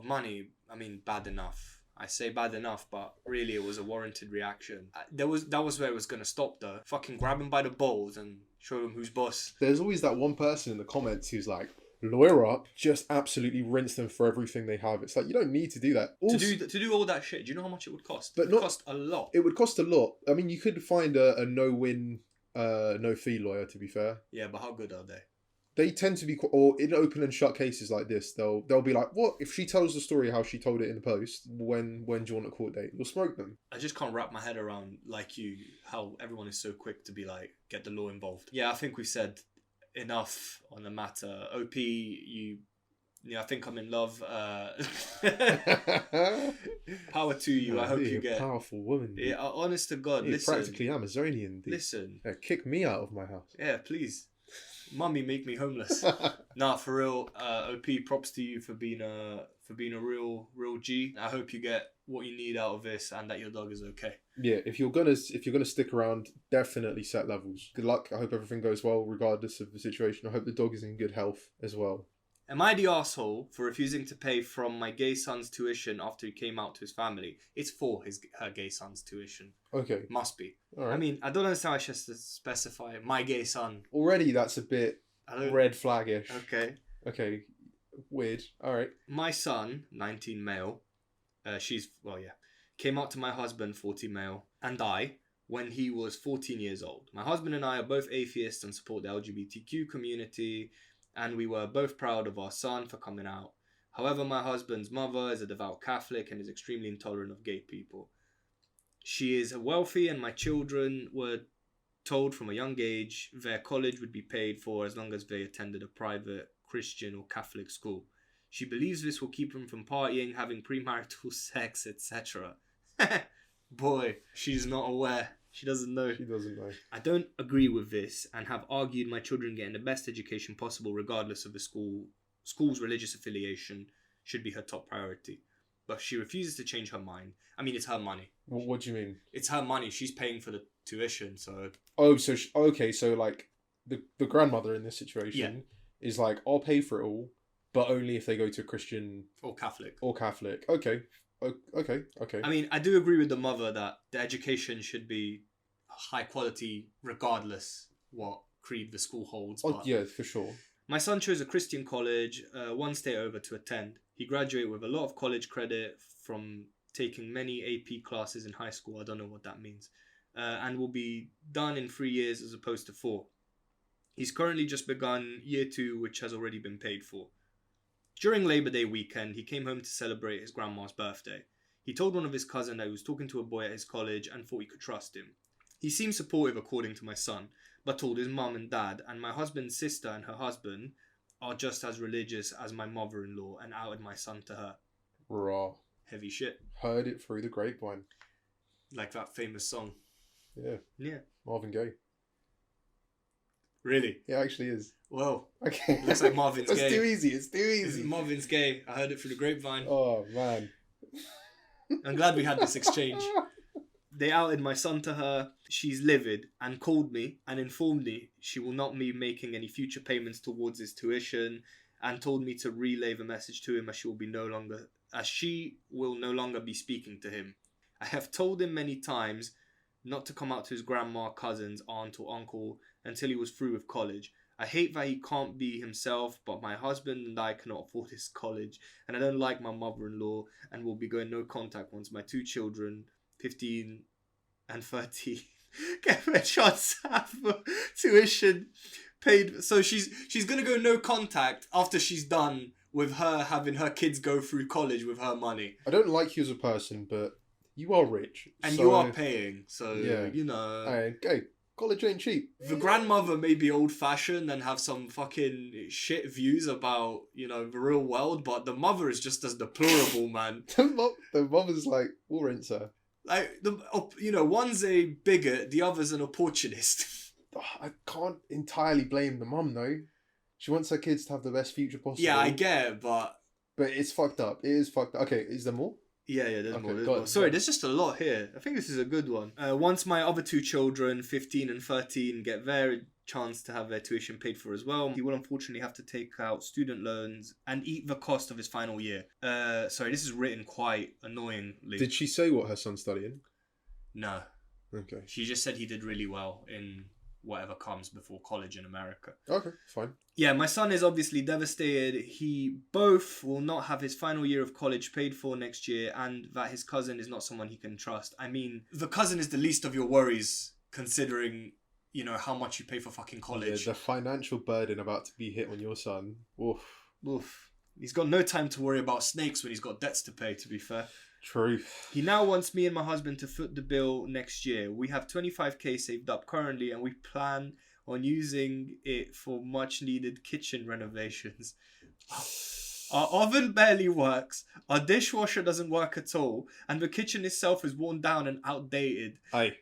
money. I mean, bad enough. I say bad enough, but really it was a warranted reaction. That was where it was going to stop, though. Fucking grab him by the balls and show him who's boss. There's always that one person in the comments who's like, lawyer up, just absolutely rinse them for everything they have. It's like, you don't need to do that. Also, to do all that shit, do you know how much it would cost? It would cost a lot. It would cost a lot. I mean, you could find a no-win, no-fee lawyer, to be fair. Yeah, but how good are they? They tend to be, or in open and shut cases like this, they'll be like, what? If she tells the story how she told it in the post, when do you want a court date? You'll smoke them. I just can't wrap my head around, like you, how everyone is so quick to be like, get the law involved. Yeah, I think we said enough on the matter. OP, I think I'm in love. Power to you. I hope you get a powerful woman. Yeah, honest to God, you're listen. Practically Amazonian. Dude. Listen. Kick me out of my house. Yeah, please. Mummy, make me homeless. Nah, for real. OP, props to you for being a real G. I hope you get what you need out of this and that your dog is okay. Yeah, if you're gonna stick around, definitely set levels. Good luck. I hope everything goes well regardless of the situation. I hope the dog is in good health as well. Am I the asshole for refusing to pay from my gay son's tuition after he came out to his family? It's for her gay son's tuition. Okay. Must be. All right. I mean, I don't understand why she has to specify my gay son. Already that's a bit red flaggish. Okay. Okay. Weird. All right. My son, 19 male, came out to my husband, 40 male, and I when he was 14 years old. My husband and I are both atheists and support the LGBTQ community, and we were both proud of our son for coming out. However, my husband's mother is a devout Catholic and is extremely intolerant of gay people. She is wealthy, and my children were told from a young age their college would be paid for as long as they attended a private Christian or Catholic school. She believes this will keep them from partying, having premarital sex, etc. Boy, she's not aware. She doesn't know. She doesn't know. I don't agree with this and have argued my children getting the best education possible regardless of the school's religious affiliation should be her top priority. But she refuses to change her mind. I mean, it's her money. What do you mean? It's her money. She's paying for the tuition, so... Oh, so okay, so like the grandmother in this situation is like, I'll pay for it all, but only if they go to a Christian Or Catholic. Okay. Okay. I mean, I do agree with the mother that the education should be high quality regardless what creed the school holds. Oh, but yeah, for sure. my son chose a Christian college, one state over to attend. He graduated with a lot of college credit from taking many AP classes in high school. I don't know what that means. And will be done in 3 years as opposed to 4. He's currently just begun year 2, which has already been paid for. During Labor Day weekend, he came home to celebrate his grandma's birthday. He told one of his cousins that he was talking to a boy at his college and thought he could trust him. He seemed supportive according to my son, but told his mum and dad, and my husband's sister and her husband are just as religious as my mother-in-law, and outed my son to her. Raw. Heavy shit. Heard it through the grapevine. Like that famous song. Yeah. Marvin Gaye. Really? It actually is. Whoa. Okay. Looks like Marvin's It's Gaye. too easy. It's too This is easy. Marvin's Gaye. I heard it through the grapevine. Oh, man. I'm glad we had this exchange. They outed my son to her. She's livid and called me and informed me she will not be making any future payments towards his tuition, and told me to relay the message to him as she will no longer be speaking to him. I have told him many times not to come out to his grandma, cousins, aunt or uncle until he was through with college. I hate that he can't be himself, but my husband and I cannot afford his college, and I don't like my mother-in-law, and will be going no contact once my 2 children, 15 and 13, get their chance to have tuition paid. So she's gonna go no contact after she's done with her having her kids go through college with her money. I don't like you as a person, but you are rich. And so, you are paying, so, yeah. you know. Hey, college ain't cheap. The grandmother may be old-fashioned and have some fucking shit views about, you know, the real world, but the mother is just as deplorable, man. The mother's like, we'll rinse her. Like, one's a bigot, the other's an opportunist. I can't entirely blame the mum, though. She wants her kids to have the best future possible. Yeah, I get it, but it's fucked up. It is fucked up. Okay, is there more? Yeah, there's Okay, more. There's go more. on, Sorry, go on. there's just a lot here. I think this is a good one. Once my other 2 children, 15 and 13, get their chance to have their tuition paid for as well, he will unfortunately have to take out student loans and eat the cost of his final year. Sorry, this is written quite annoyingly. Did she say what her son's studying? No. Okay. She just said he did really well in whatever comes before college in America. Okay, fine. Yeah, my son is obviously devastated. He both will not have his final year of college paid for next year, and that his cousin is not someone he can trust. I mean, the cousin is the least of your worries, considering, you know, how much you pay for fucking college. Yeah, the financial burden about to be hit on your son. Oof. Oof. He's got no time to worry about snakes when he's got debts to pay, to be fair. Truth. He now wants me and my husband to foot the bill next year. We have 25k saved up currently, and we plan on using it for much needed kitchen renovations. Our oven barely works, our dishwasher doesn't work at all, and the kitchen itself is worn down and outdated. Hey,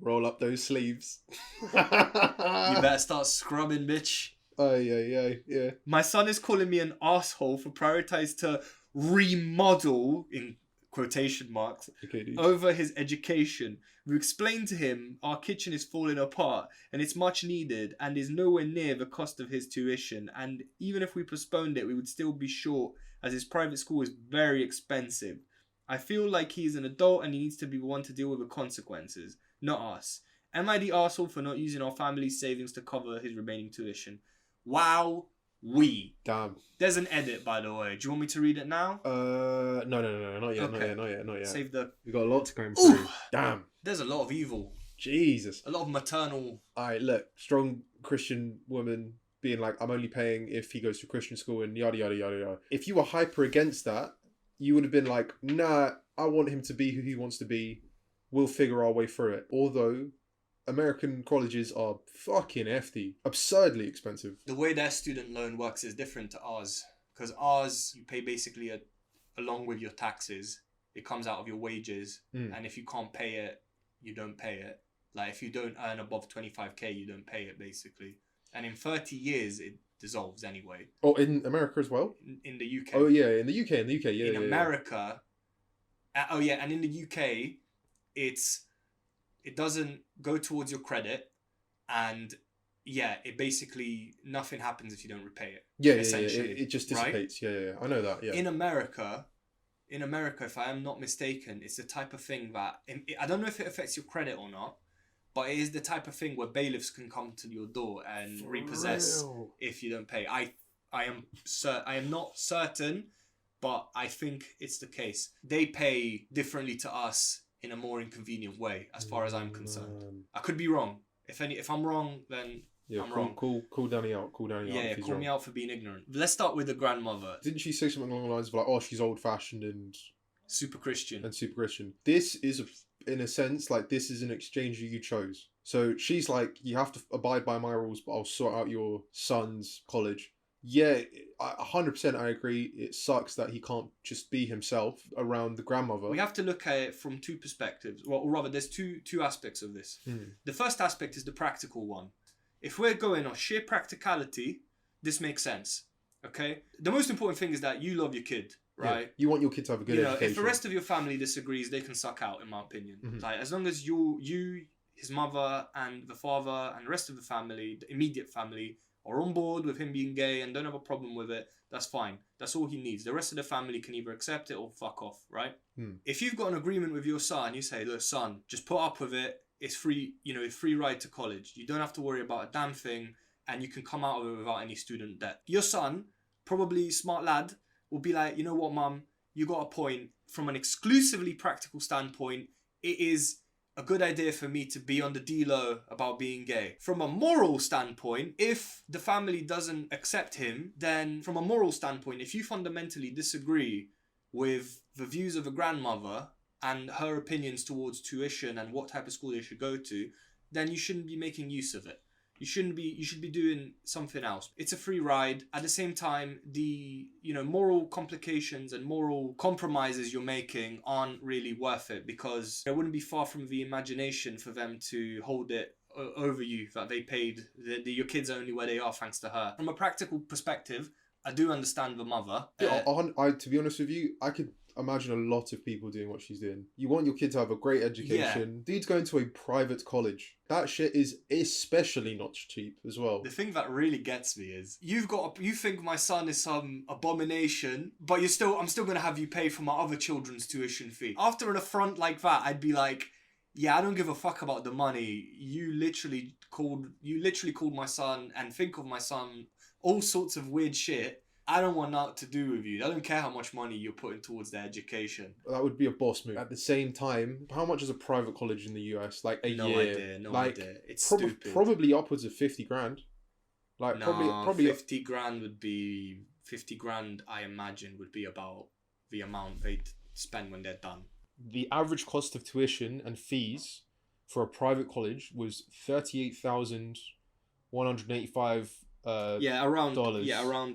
roll up those sleeves. You better start scrubbing, bitch. Yeah. My son is calling me an asshole for prioritizing to remodel, in quotation marks, Okay, dude. over his education. We explained to him our kitchen is falling apart and it's much needed and is nowhere near the cost of his tuition, and even if we postponed it we would still be short as his private school is very expensive. I feel like he is an adult and he needs to be the one to deal with the consequences, not us. Am I the arsehole for not using our family's savings to cover his remaining tuition? Wow, We. Damn. There's an edit, by the way. Do you want me to read it now? No, not yet, Okay. not yet. Save the... We got a lot to go through. Damn. There's a lot of evil. Jesus. A lot of maternal... Alright, look. Strong Christian woman being like, I'm only paying if he goes to Christian school and yada, yada, yada, yada. If you were hyper against that, you would have been like, nah, I want him to be who he wants to be. We'll figure our way through it. Although... American colleges are fucking hefty. Absurdly expensive. The way their student loan works is different to ours. Because ours, you pay basically along with your taxes. It comes out of your wages. And if you can't pay it, you don't pay it. Like, if you don't earn above 25k, you don't pay it, basically. And in 30 years, it dissolves anyway. Oh, in America as well? In the UK. Oh, yeah, in the UK, yeah. In America... oh, yeah, and in the UK, it doesn't go towards your credit, and it basically nothing happens if you don't repay it. Yeah, it just dissipates. Right? Yeah, I know that. Yeah. In America, if I am not mistaken, it's the type of thing that I don't know if it affects your credit or not, but it is the type of thing where bailiffs can come to your door and repossess if you don't pay. I am not certain, but I think it's the case. They pay differently to us in a more inconvenient way, as far as I'm concerned. I could be wrong. If I'm wrong, then I'm wrong. Call Dani out. Call Dani out. Yeah, call me out for being ignorant. Let's start with the grandmother. Didn't she say something along the lines of like, oh, she's old-fashioned and super Christian? This is, in a sense, like this is an exchange you chose. So she's like, you have to abide by my rules, but I'll sort out your son's college. Yeah, 100% I agree. It sucks that he can't just be himself around the grandmother. We have to look at it from two perspectives. Well, or rather, there's two aspects of this. The first aspect is the practical one. If we're going on sheer practicality, this makes sense. Okay? The most important thing is that you love your kid, right? Yeah, you want your kid to have a good education. If the rest of your family disagrees, they can suck out, in my opinion. Like, as long as you, his mother, and the father, and the rest of the family, the immediate family, are on board with him being gay and don't have a problem with it, that's fine. That's all he needs. The rest of the family can either accept it or fuck off, right? If you've got an agreement with your son, you say, look, son, just put up with it. It's free, it's free ride to college. You don't have to worry about a damn thing, and you can come out of it without any student debt. Your son, probably smart lad, will be like, you know what, mum, you got a point. From an exclusively practical standpoint, it is a good idea for me to be on the D-low about being gay. From a moral standpoint, if the family doesn't accept him, then from a moral standpoint, if you fundamentally disagree with the views of a grandmother and her opinions towards tuition and what type of school they should go to, then you shouldn't be making use of it. You should be doing something else. It's a free ride. At the same time, the moral complications and moral compromises you're making aren't really worth it, because it wouldn't be far from the imagination for them to hold it over you that they paid your kids only where they are thanks to her. From a practical perspective, I do understand the mother. To be honest with you, I could imagine a lot of people doing what she's doing. You want your kid to have a great education. Dude's going to a private college. That shit is especially not cheap as well. The thing that really gets me is you think my son is some abomination, but I'm still going to have you pay for my other children's tuition fee. After an affront like that, I'd be like, yeah, I don't give a fuck about the money. You literally called my son and think of my son all sorts of weird shit. I don't want that to do with you. I don't care how much money you're putting towards their education. That would be a boss move. At the same time, how much is a private college in the US? Like a year? No idea. It's stupid. Probably upwards of 50 grand. Like probably 50 grand would be 50 grand. I imagine would be about the amount they'd spend when they're done. The average cost of tuition and fees for a private college was $38,185. Around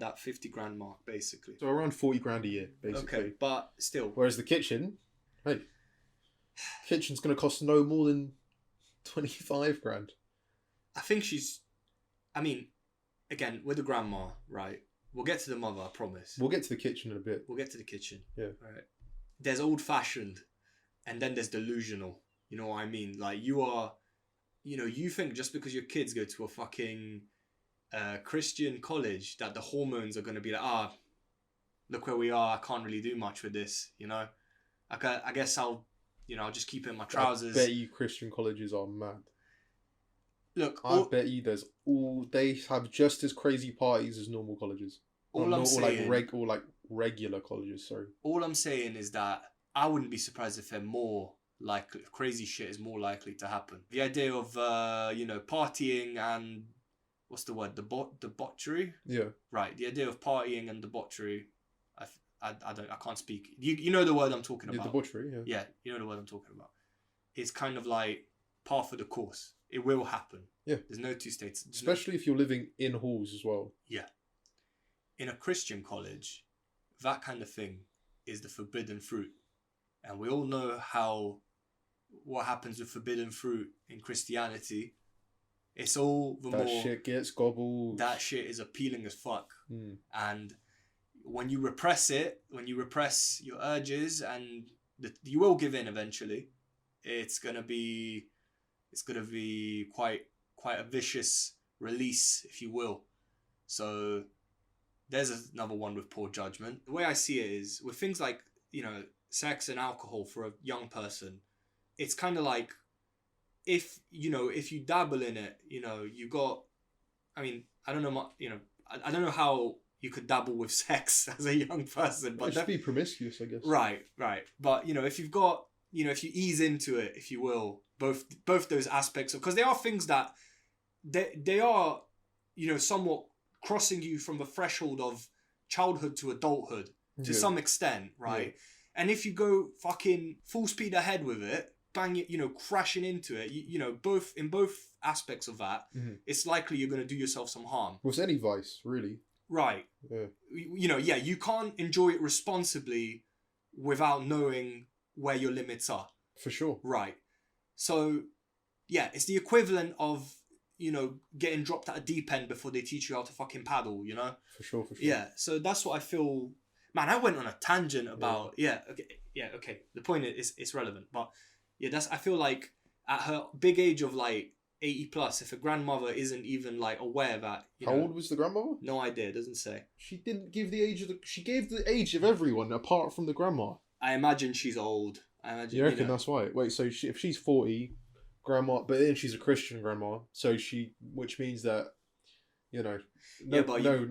that 50 grand mark, basically. So around 40 grand a year, basically. Okay, but still. Whereas the kitchen's going to cost no more than 25 grand. I think again, with the grandma, right? We'll get to the mother, I promise. We'll get to the kitchen in a bit. Yeah. Right. There's old-fashioned, and then there's delusional. You know what I mean? Like, you think just because your kids go to a fucking Christian college that the hormones are going to be like, look where we are, I can't really do much with this, I guess I'll just keep it in my trousers. I bet you Christian colleges are mad. look, I bet you they have just as crazy parties as normal colleges. all I'm saying, Or like regular colleges, sorry. all I'm saying is that I wouldn't be surprised if they're more likely, crazy shit is more likely to happen. The idea of partying and what's the word, debauchery? Yeah. Right. The idea of partying and debauchery. I can't speak. You know the word I'm talking about. Debauchery, yeah. Yeah, you know the word I'm talking about. It's kind of like par for the course. It will happen. Yeah. There's no two states. Especially if you're living in halls as well. Yeah. In a Christian college, that kind of thing is the forbidden fruit. And we all know what happens with forbidden fruit in Christianity. It's all the more... That shit gets gobbled. That shit is appealing as fuck. Mm. And when you repress it, when you repress your urges, and you will give in eventually, it's gonna be quite a vicious release, if you will. So there's another one with poor judgment. The way I see it is with things like, sex and alcohol for a young person, it's kind of like if you dabble in it, you got, I don't know, I don't know how you could dabble with sex as a young person, but just be promiscuous, I guess. Right. But if you've got, if you ease into it, if you will, both those aspects, because there are things that they are, somewhat crossing you from the threshold of childhood to adulthood to some extent, right? Yeah. And if you go fucking full speed ahead with it, bang it, crashing into it, in both aspects of that, it's likely you're going to do yourself some harm. Well, it's any vice, really. Right. Yeah. You can't enjoy it responsibly without knowing where your limits are. For sure. Right. So, yeah, it's the equivalent of, getting dropped at a deep end before they teach you how to fucking paddle, For sure. Yeah, so that's what I feel. Man, I went on a tangent about, okay. The point is, it's relevant. But, yeah, I feel like at her big age of, like, 80 plus, if a grandmother isn't even, like, aware that, How old was the grandmother? No idea, it doesn't say. She didn't give the age she gave the age of everyone apart from the grandma. I imagine she's old. You reckon that's why? Wait, so if she's 40, grandma, but then she's a Christian grandma, which means that, no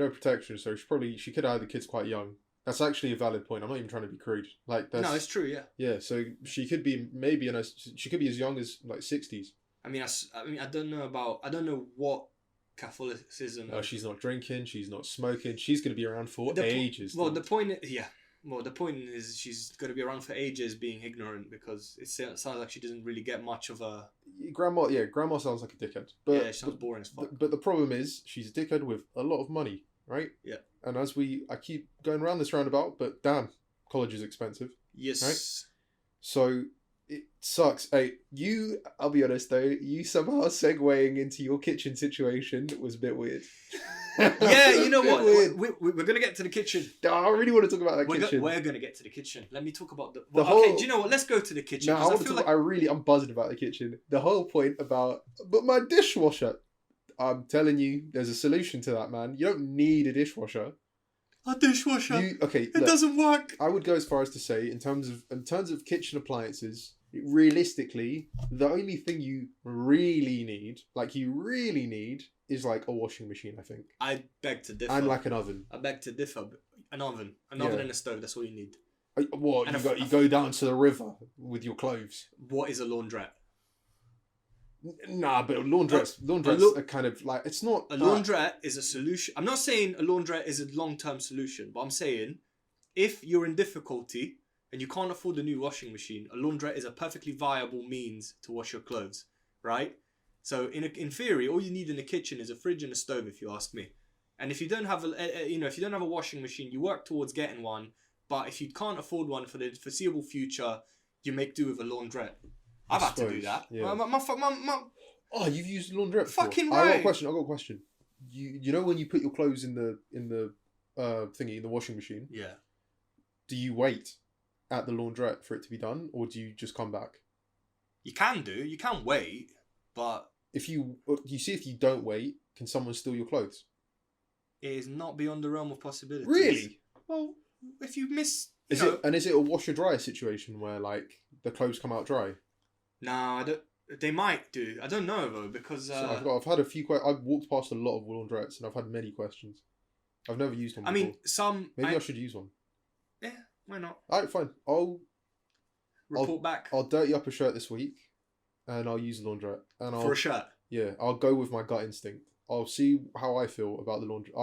protection. So she could have had the kids quite young. That's actually a valid point. I'm not even trying to be crude. No, it's true. Yeah. Yeah. So she could be she could be as young as like 60s. I don't know what Catholicism. No, she's not drinking. She's not smoking. She's going to be around for ages. The point is she's going to be around for ages being ignorant because it sounds like she doesn't really get much of a... Grandma sounds like a dickhead. But, she sounds boring as fuck. But the problem is she's a dickhead with a lot of money, right? Yeah. And I keep going around this roundabout, but damn, college is expensive. Yes. Right? So it sucks. Hey, I'll be honest though, you somehow segueing into your kitchen situation was a bit weird. Yeah, you know what? We're going to get to the kitchen. I really want to talk about that kitchen. We're going to get to the kitchen. Let me talk about do you know what? Let's go to the kitchen. No, I'm buzzing about the kitchen. The whole point but my dishwasher. I'm telling you, there's a solution to that, man. You don't need a dishwasher. A dishwasher? It doesn't work. I would go as far as to say, in terms of kitchen appliances, realistically, the only thing you really need, is like a washing machine, I think. I beg to differ. And like an oven. I beg to differ. An oven and a stove, that's all you need. What? You go down to the river with your clothes. What is a laundrette? Nah, but laundrettes are kind of like, it's not... A laundrette is a solution. I'm not saying a laundrette is a long-term solution, but I'm saying if you're in difficulty and you can't afford a new washing machine, a laundrette is a perfectly viable means to wash your clothes, right? So in theory, all you need in the kitchen is a fridge and a stove, if you ask me. And if you don't have a washing machine, you work towards getting one. But if you can't afford one for the foreseeable future, you make do with a laundrette. I've had to do that. Yeah. Oh, you've used a laundrette before? Fucking right. I got a question. You know when you put your clothes in the thingy, in the washing machine? Yeah. Do you wait at the laundrette for it to be done, or do you just come back? You can wait, but if you don't wait, can someone steal your clothes? It is not beyond the realm of possibilities. Really? Well, if you miss... Is it a washer-dryer situation where, like, the clothes come out dry? No, I don't... They might do. I don't know though because So I've had a few. I've walked past a lot of laundrettes and I've had many questions. I've never used one I before. mean, some. Maybe I should use one. Yeah, why not? Alright, fine. Report back I'll dirty up a shirt this week, and I'll use the laundrette. And for a shirt. Yeah, I'll go with my gut instinct. I'll see how I feel about the laundry.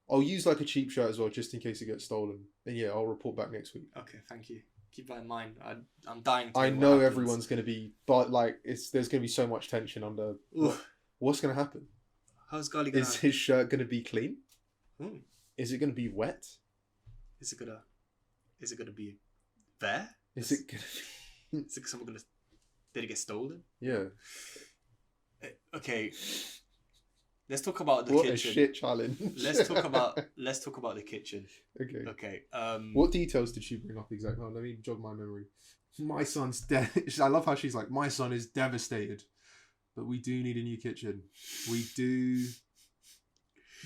I'll use like a cheap shirt as well, just in case it gets stolen. And yeah, I'll report back next week. Okay, thank you. Keep that in mind. I'm dying. To I what know happens. everyone's gonna be, but like there's gonna be so much tension under. What's gonna happen? How's Ghaly gonna? Is his shirt gonna be clean? Ooh. Is it gonna be wet? Is it gonna be there? Is it gonna be? Is it someone gonna? Did it get stolen? Yeah. Okay. Let's talk about the What kitchen. a shit challenge. Let's talk about the kitchen. Okay. Okay. What details did she bring up exactly? Oh, let me jog my memory. My son's dead. I love how she's like, my son is devastated, but we do need a new kitchen. We do.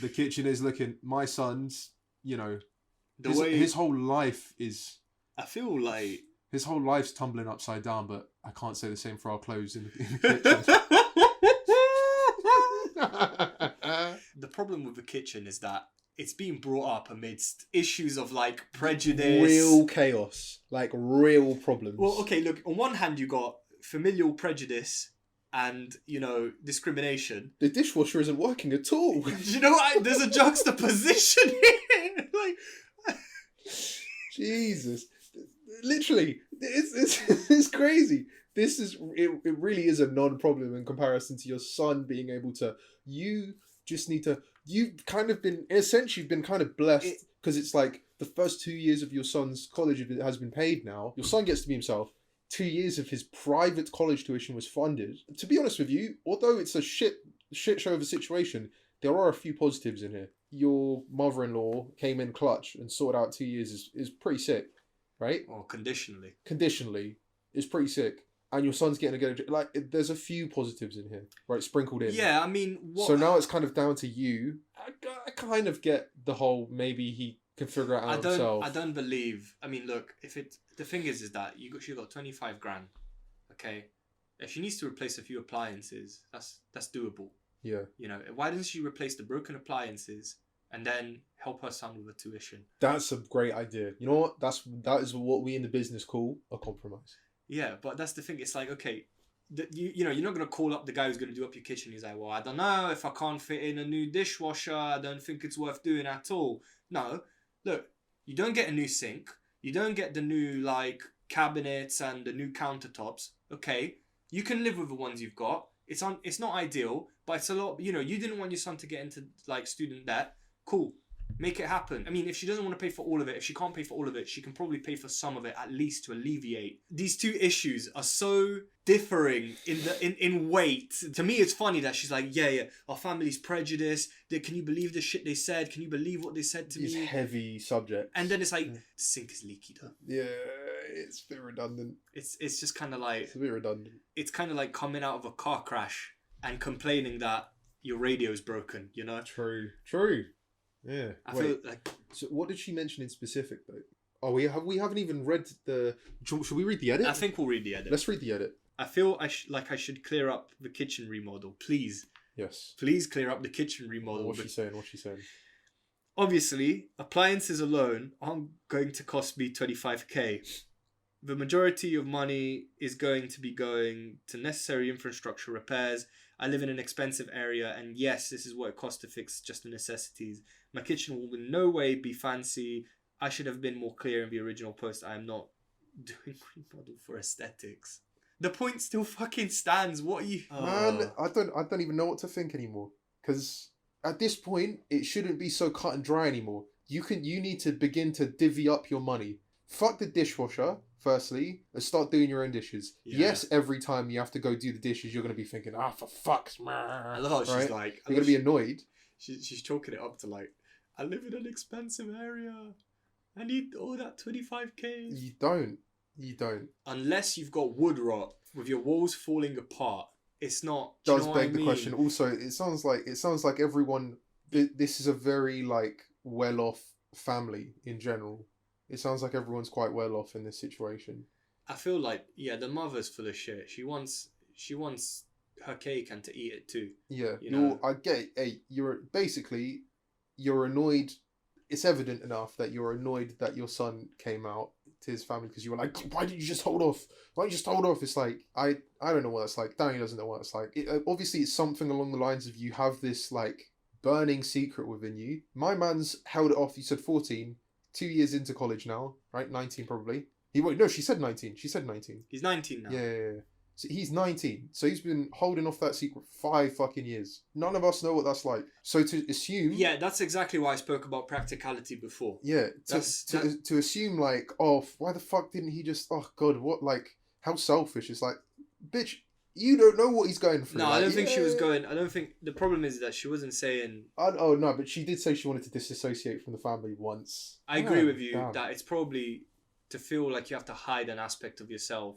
The kitchen is looking. My son's, his whole life is. I feel like his whole life's tumbling upside down, but I can't say the same for our clothes in the kitchen. the problem with the kitchen is that it's being brought up amidst issues of like prejudice, real chaos, like real problems. Well, okay, look, on one hand you got familial prejudice and discrimination. The dishwasher isn't working at all. There's a juxtaposition here. Like, Jesus, literally, it's crazy. It really is a non-problem in comparison to your son being able to. You've kind of been kind of blessed because it's like the first 2 years of your son's college has been paid now. Your son gets to be himself. 2 years of his private college tuition was funded. To be honest with you, although it's a shit show of a situation, there are a few positives in here. Your mother-in-law came in clutch and sorted out 2 years is pretty sick, right? Or conditionally. Conditionally, is pretty sick. And your son's getting a good... Like, there's a few positives in here, right? Sprinkled in. Yeah, I mean... So now it's kind of down to you. I kind of get the whole maybe he can figure it out himself. I don't believe... I mean, look, the thing is that she got 25 grand, okay? If she needs to replace a few appliances, that's doable. Yeah. Why doesn't she replace the broken appliances and then help her son with a tuition? That's a great idea. You know what? That is what we in the business call a compromise. Yeah, but that's the thing. It's like, okay, you're not going to call up the guy who's going to do up your kitchen. He's like, well, I don't know if I can't fit in a new dishwasher. I don't think it's worth doing at all. No, look, you don't get a new sink. You don't get the new, cabinets and the new countertops. Okay, you can live with the ones you've got. It's not ideal, but it's a lot, you didn't want your son to get into, student debt. Cool. Make it happen. I mean, if she doesn't want to pay for all of it, if she can't pay for all of it, she can probably pay for some of it at least to alleviate. These two issues are so differing in weight. To me, it's funny that she's like, yeah, our family's prejudice. Can you believe the shit they said? Can you believe what they said to me? These heavy subjects. And then it's like, the sink is leaky though. Yeah, it's a bit redundant. It's just kind of like... It's a bit redundant. It's kind of like coming out of a car crash and complaining that your radio is broken, True. Yeah. I feel like... So what did she mention in specific though? Oh, we haven't even read the... Should we read the edit? I think we'll read the edit. Let's read the edit. I feel I should clear up the kitchen remodel. Please. Yes. Please clear up the kitchen remodel. What's she saying? Obviously, appliances alone aren't going to cost me 25k. The majority of money is going to be going to necessary infrastructure repairs. I live in an expensive area, and yes, this is what it costs to fix just the necessities. My kitchen will in no way be fancy. I should have been more clear in the original post. I am not doing remodel for aesthetics. The point still fucking stands. What are you... Man, I don't even know what to think anymore. Because at this point, it shouldn't be so cut and dry anymore. You need to begin to divvy up your money. Fuck the dishwasher, firstly, and start doing your own dishes. Yeah. Yes, every time you have to go do the dishes, you're going to be thinking, for fuck's sake. I love how she's like... You're going to be annoyed. She's chalking it up to I live in an expensive area. I need all that 25k. You don't. Unless you've got wood rot with your walls falling apart, it's not... Does beg the question. Also, it sounds like everyone... This is a very, well-off family in general. It sounds like everyone's quite well off in this situation. I feel like the mother's full of shit. She wants her cake and to eat it too. Yeah, You know? I get it. Hey, you're annoyed. It's evident enough that you're annoyed that your son came out to his family because you were like, why did you just hold off? Why did you just hold off? It's like, I don't know what it's like. Danny doesn't know what it's like. Obviously, it's something along the lines of you have this like burning secret within you. My man's held it off. You said 14, 2 years into college now, right? 19 probably. No, she said 19. She said 19. He's 19 now. Yeah. So he's 19. So he's been holding off that secret 5 fucking years. None of us know what that's like. So to assume... Yeah, that's exactly why I spoke about practicality before. Yeah, to assume like, oh, why the fuck didn't he just... Oh, God, what, like, how selfish. It's like, bitch, you don't know what he's going through. No, like, I don't think she was going... I don't think... The problem is that she wasn't saying... Oh, no, but she did say she wanted to disassociate from the family once. I agree with you that it's probably... To feel like you have to hide an aspect of yourself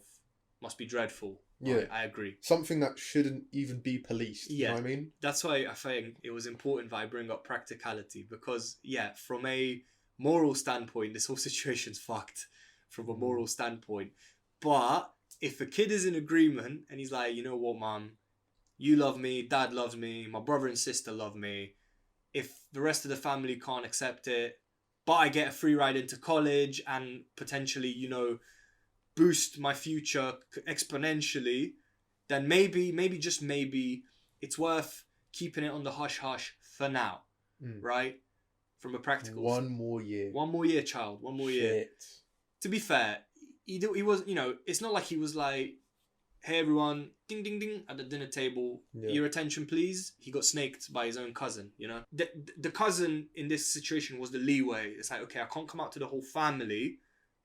must be dreadful. Yeah. I agree. Something that shouldn't even be policed. Yeah. You know what I mean? That's why I think it was important that I bring up practicality because, from a moral standpoint, this whole situation's fucked from a moral standpoint. But if a kid is in agreement and he's like, you know what, mum, you love me, dad loves me, my brother and sister love me. If the rest of the family can't accept it, but I get a free ride into college and potentially, boost my future exponentially, then maybe just maybe it's worth keeping it on the hush-hush for now, right? From a practical... One more year, child. One more year. To be fair, he was, it's not like he was like, hey everyone, ding ding ding at the dinner table, your attention please. He got snaked by his own cousin, the cousin in this situation was the leeway. It's like, okay, I can't come out to the whole family,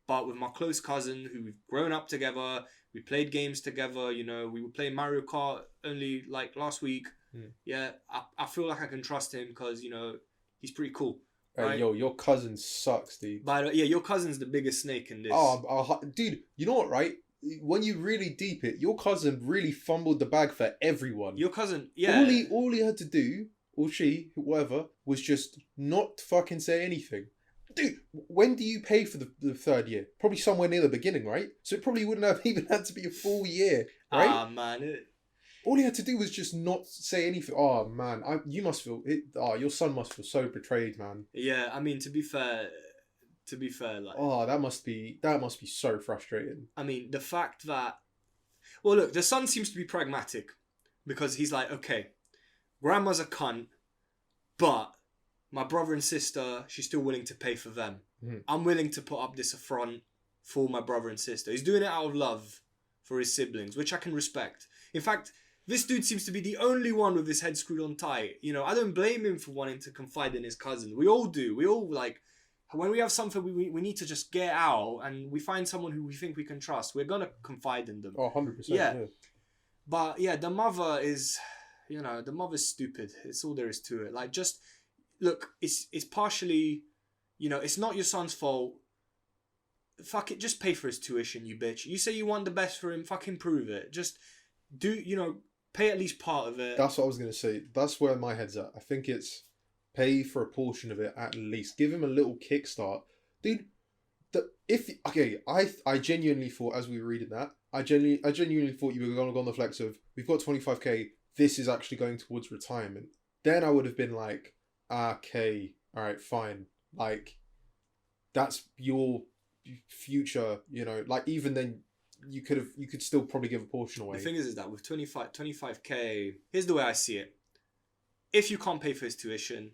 but with my close cousin who we've grown up together, we played games together, we were playing Mario Kart only like last week. I feel like I can trust him because he's pretty cool. Right? Yo, your cousin sucks, dude. But your cousin's the biggest snake in this. Dude, you know what, right? When you really deep it, your cousin really fumbled the bag for everyone. Your cousin, All he had to do, or she, whatever, was just not fucking say anything. Dude, when do you pay for the third year? Probably somewhere near the beginning, right? So it probably wouldn't have even had to be a full year, right? Man. All he had to do was just not say anything. Oh, man, your son must feel so betrayed, man. Yeah, I mean, to be fair, like... Oh, that must be so frustrating. I mean, the fact that... Well, look, the son seems to be pragmatic. Because he's like, okay, grandma's a cunt, but my brother and sister, she's still willing to pay for them. I'm willing to put up this affront for my brother and sister. He's doing it out of love for his siblings, which I can respect. In fact, this dude seems to be the only one with his head screwed on tight. I don't blame him for wanting to confide in his cousin. We all do. We all, like... When we have something we need to just get out and we find someone who we think we can trust, we're going to confide in them. Oh, 100%. Yeah. But, the mother is, the mother's stupid. It's all there is to it. Like, just, look, it's partially, it's not your son's fault. Fuck it, just pay for his tuition, you bitch. You say you want the best for him, fucking prove it. Just pay at least part of it. That's what I was going to say. That's where my head's at. I think it's... Pay for a portion of it at least. Give him a little kickstart, dude. I genuinely thought as we were reading that, I genuinely thought you were going to go on the flex of we've got 25k. This is actually going towards retirement. Then I would have been like, okay, all right, fine. Like, that's your future. Like even then, you could still probably give a portion away. The thing is that with 25k, here's the way I see it. If you can't pay for his tuition,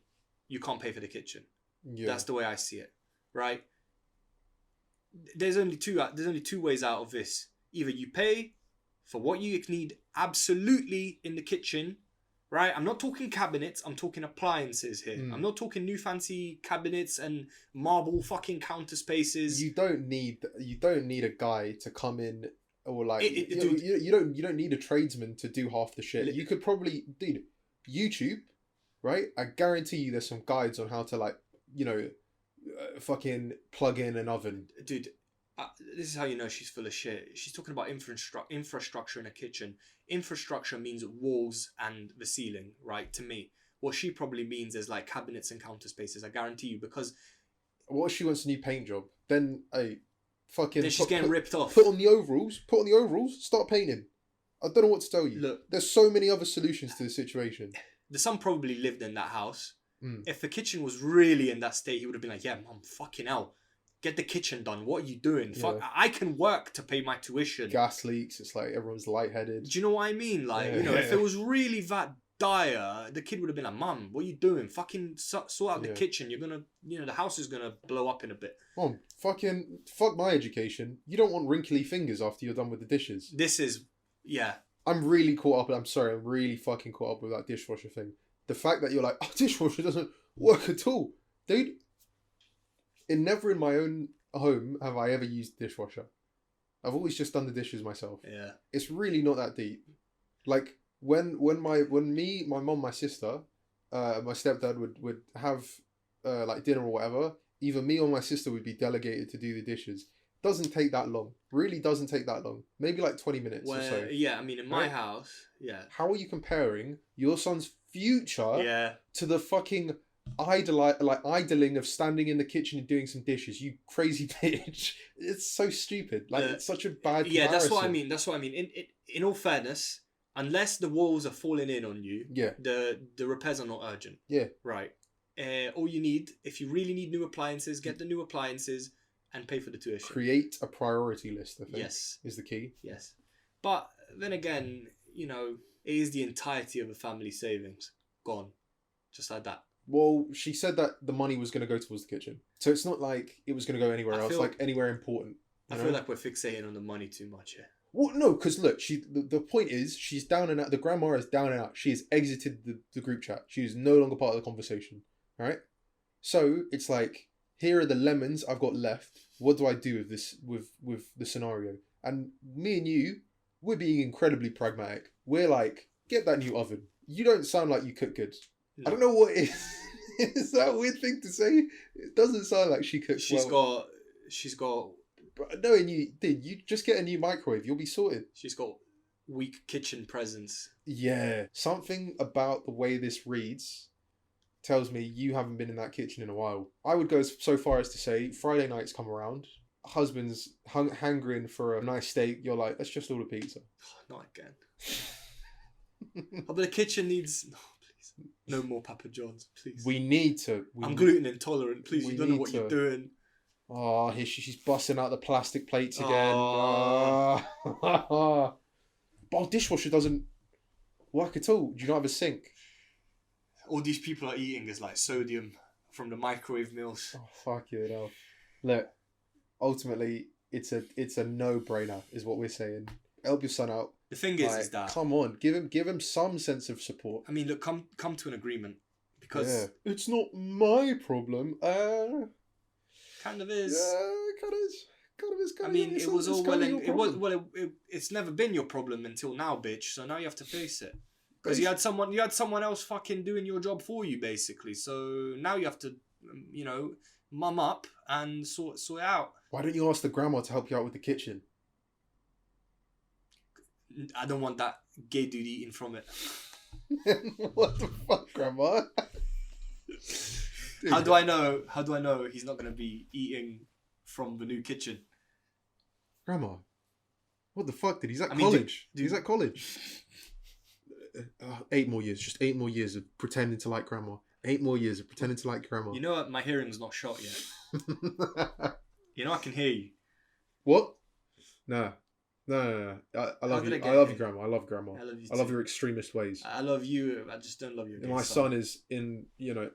you can't pay for the kitchen. Yeah. That's the way I see it, right? There's only two ways out of this. Either you pay for what you need absolutely in the kitchen, right? I'm not talking cabinets, I'm talking appliances here. I'm not talking new fancy cabinets and marble fucking counter spaces. You don't need a guy to come in or like you don't need a tradesman to do half the shit. You could probably, dude, YouTube, right? I guarantee you there's some guides on how to fucking plug in an oven. Dude, this is how you know she's full of shit. She's talking about infrastructure in a kitchen. Infrastructure means walls and the ceiling, right? To me. What she probably means is like cabinets and counter spaces, I guarantee you, because... What if she wants a new paint job? Then, fucking. Then she's getting ripped off. Put on the overalls. Start painting. I don't know what to tell you. Look, there's so many other solutions to the situation. The son probably lived in that house. Mm. If the kitchen was really in that state, he would have been like, "Yeah, mum, fucking hell, get the kitchen done. What are you doing? Yeah. Fuck, I can work to pay my tuition." Gas leaks. It's like everyone's lightheaded. Do you know what I mean? Like, Yeah. you know, if it was really that dire, the kid would have been like, "Mum, what are you doing? Fucking sort out the kitchen. You're gonna, you know, the house is gonna blow up in a bit." Mom, fuck my education. You don't want wrinkly fingers after you're done with the dishes. This is, yeah. I'm really caught up. I'm sorry. I'm really fucking caught up with that dishwasher thing. The fact that you're like, oh, dishwasher doesn't work at all, dude. Never in my own home have I ever used dishwasher. I've always just done the dishes myself. Yeah. It's really not that deep. Like when me, my mom, my sister, my stepdad would have like dinner or whatever. Either me or my sister would be delegated to do the dishes. Doesn't take that long. Really doesn't take that long. Maybe like 20 minutes or so. Yeah, I mean, in my house, yeah. How are you comparing your son's future to the fucking idling of standing in the kitchen and doing some dishes? You crazy bitch. It's so stupid. Like, it's such a bad comparison. Yeah, that's what I mean. In all fairness, unless the walls are falling in on you, the repairs are not urgent. Yeah. Right. All you need, if you really need new appliances, get the new appliances and pay for the tuition. Create a priority list, I think. Yes. Is the key. Yes. But then again, you know, it is the entirety of a family savings gone. Just like that. Well, she said that the money was going to go towards the kitchen. So it's not like it was going to go anywhere else, like anywhere important. I feel like we're fixating on the money too much here. Well, no, because look, the point is, she's down and out. The grandma is down and out. She has exited the group chat. She is no longer part of the conversation. Right? So it's like, here are the lemons I've got left. What do I do with this, with the scenario? And me and you, we're being incredibly pragmatic. We're like, get that new oven. You don't sound like you cook good. No. I don't know what it is. Is that a weird thing to say? It doesn't sound like she cooks well. She's got... But knowing you, you just get a new microwave. You'll be sorted. She's got weak kitchen presence. Yeah. Something about the way this reads tells me you haven't been in that kitchen in a while. I would go so far as to say, Friday nights come around, husband's hungering for a nice steak, you're like, let's just order pizza. Not again. But the kitchen needs... No, please. No more Papa John's, please. We need to. I'm gluten intolerant, please. You don't know what you're doing. Oh, she's busting out the plastic plates again. Oh. But dishwasher doesn't work at all. Do you not have a sink? All these people are eating is like sodium from the microwave meals. Oh, fuck you, no. Look, ultimately, it's a no-brainer, is what we're saying. Help your son out. The thing is that... Come on, give him some sense of support. I mean, look, come to an agreement. Because... Yeah. It's not my problem. Kind of is. Yeah, kind of is. I mean, it was all well. It's never been your problem until now, bitch. So now you have to face it. Because you had someone else fucking doing your job for you, basically. So now you have to, you know, mum up and sort it out. Why don't you ask the grandma to help you out with the kitchen? I don't want that gay dude eating from it. What the fuck, grandma? How do I know he's not going to be eating from the new kitchen? Grandma, what the fuck? He's at college. He's at college. 8 more years. Just 8 more years of pretending to like grandma. 8 more years of pretending to like grandma. You know what? My hearing's not shot yet. You know I can hear you. What? No. I love you. I love you, grandma. I love grandma. I love your extremist ways. I love you. I just don't love your. My son is in,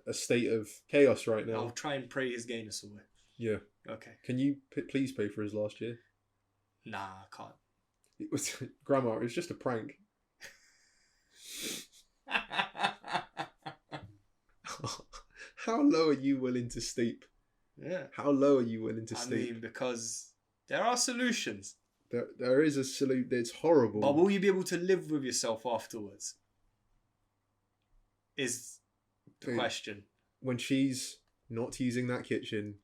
a state of chaos right now. I'll try and pray his gayness away. Yeah. Okay. Can you please pay for his last year? Nah, I can't. It was, grandma, it was just a prank. How low are you willing to stoop? Yeah. How low are you willing to stoop? I mean, because there are solutions. There is a solution. It's horrible. But will you be able to live with yourself afterwards? Is the question. When she's not using that kitchen,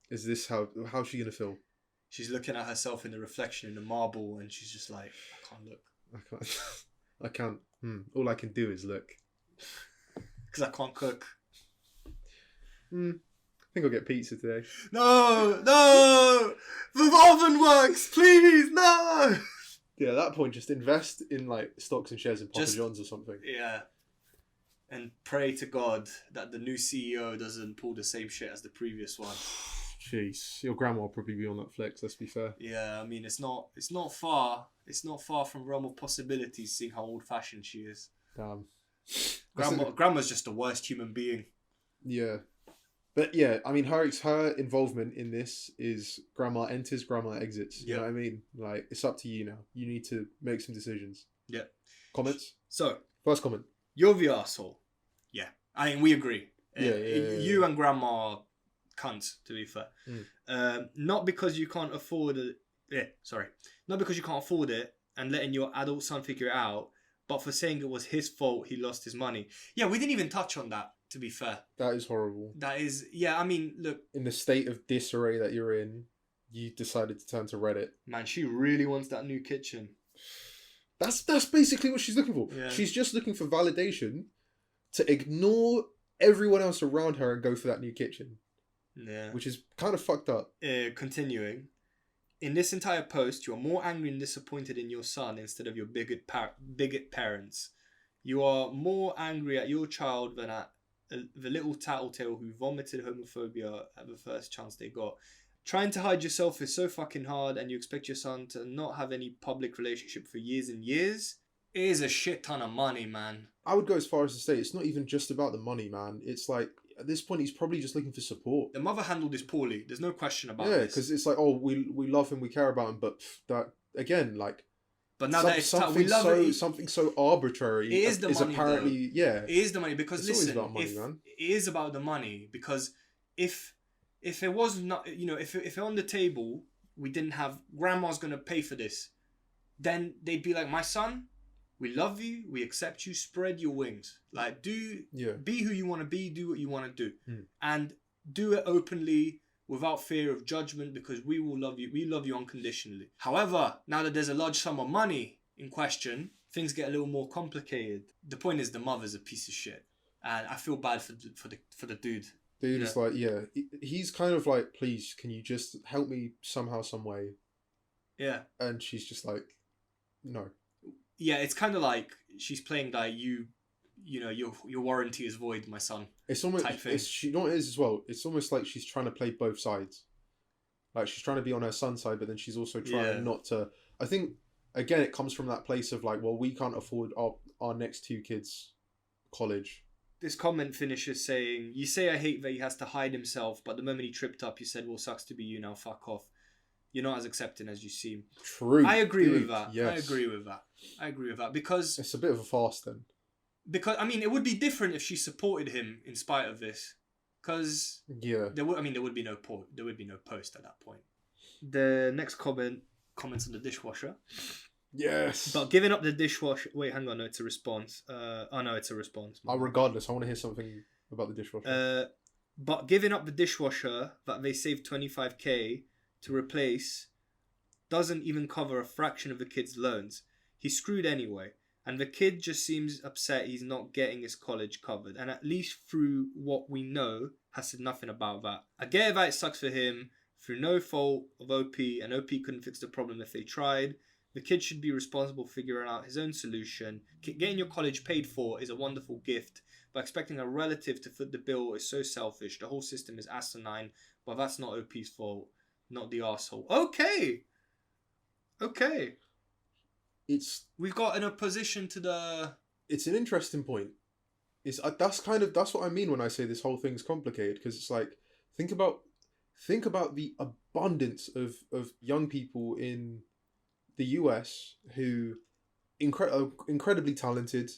is this how's she gonna feel? She's looking at herself in the reflection in the marble, and she's just like, I can't look. I can't. All I can do is look. Because I can't cook. think I'll get pizza today. No, the oven works, please, no. Yeah, at that point, just invest in like stocks and shares in Papa John's or something. Yeah, and pray to God that the new CEO doesn't pull the same shit as the previous one. Jeez, your grandma will probably be on that flex. Let's be fair. Yeah, I mean it's not far. It's not far from realm of possibilities, seeing how old-fashioned she is. Damn. Grandma's just the worst human being. Yeah. But yeah, I mean, her involvement in this is grandma enters, grandma exits. You know what I mean? Like, it's up to you now. You need to make some decisions. Yeah. Comments? So, first comment. You're the arsehole. Yeah. I mean, we agree. Yeah. You and grandma are cunts, to be fair. Not because you can't afford it. Not because you can't afford it and letting your adult son figure it out, but for saying it was his fault he lost his money. Yeah, we didn't even touch on that, to be fair. That is horrible. That is, yeah, I mean, look. In the state of disarray that you're in, you decided to turn to Reddit. Man, she really wants that new kitchen. That's basically what she's looking for. Yeah. She's just looking for validation to ignore everyone else around her and go for that new kitchen. Yeah. Which is kind of fucked up. Continuing. In this entire post, you are more angry and disappointed in your son instead of your bigot parents. You are more angry at your child than at the little tattletale who vomited homophobia at the first chance they got. Trying to hide yourself is so fucking hard, and you expect your son to not have any public relationship for years and years. It is a shit ton of money, man. I would go as far as to say it's not even just about the money, man. It's like, at this point, he's probably just looking for support. The mother handled this poorly. There's no question about this. this. Yeah, because it's like, oh, we love him, we care about him, but that, again, like... But now that it's we love something so arbitrary it is the money, apparently, though. Yeah. It is the money, because it's listen, always about money, man. It is about the money, because if it was not, if on the table we didn't have grandma's gonna pay for this, then they'd be like, my son, we love you, we accept you, spread your wings, like be who you want to be, do what you want to do, and do it openly without fear of judgment, because we will love you. We love you unconditionally. However, now that there's a large sum of money in question, things get a little more complicated. The point is, the mother's a piece of shit, and I feel bad for the dude. Dude is like, he's kind of like, please, can you just help me somehow, some way? Yeah. And she's just like, no. Yeah, it's kind of like she's playing like your warranty is void, my son. It's almost, you know what it is as well? It's almost like she's trying to play both sides. Like, she's trying to be on her son's side, but then she's also trying not to... I think, again, it comes from that place of like, well, we can't afford our next two kids' college. This comment finishes saying, you say I hate that he has to hide himself, but the moment he tripped up, you said, well, sucks to be you now, fuck off. You're not as accepting as you seem. True. I agree with that. Yes. I agree with that. Because... It's a bit of a farce then. Because, I mean, it would be different if she supported him in spite of this. Because there would be no post at that point. The next comments on the dishwasher. Yes. But giving up the dishwasher... Wait, hang on. No, it's a response. It's a response. Regardless, I want to hear something about the dishwasher. But giving up the dishwasher that they saved 25k to replace doesn't even cover a fraction of the kid's loans. He's screwed anyway. And the kid just seems upset he's not getting his college covered. And at least through what we know, has said nothing about that. I get that it sucks for him, through no fault of OP, and OP couldn't fix the problem if they tried. The kid should be responsible for figuring out his own solution. Getting your college paid for is a wonderful gift, but expecting a relative to foot the bill is so selfish. The whole system is asinine, but that's not OP's fault, not the arsehole. Okay. We've got an opposition to the... It's an interesting point. That's what I mean when I say this whole thing's complicated, because it's like, think about the abundance of young people in the US who are incredibly talented,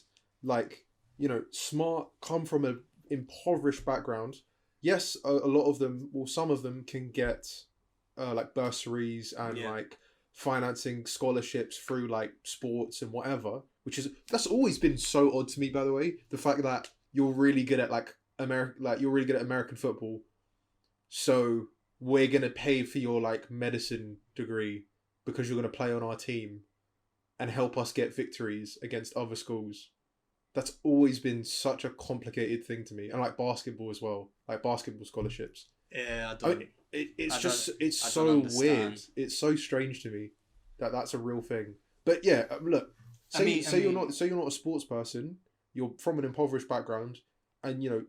like, smart, come from an impoverished background. Yes, a lot of them, well, some of them can get like bursaries and like financing scholarships through like sports and whatever, that's always been so odd to me, by the way. The fact that you're really good at American football, so we're gonna pay for your like medicine degree because you're gonna play on our team and help us get victories against other schools. That's always been such a complicated thing to me. And like basketball as well, like basketball scholarships. Yeah, It's I just, don't- it's I so don't understand. weird. It's so strange to me that that's a real thing. But yeah, look, say you're not a sports person, you're from an impoverished background, and you know,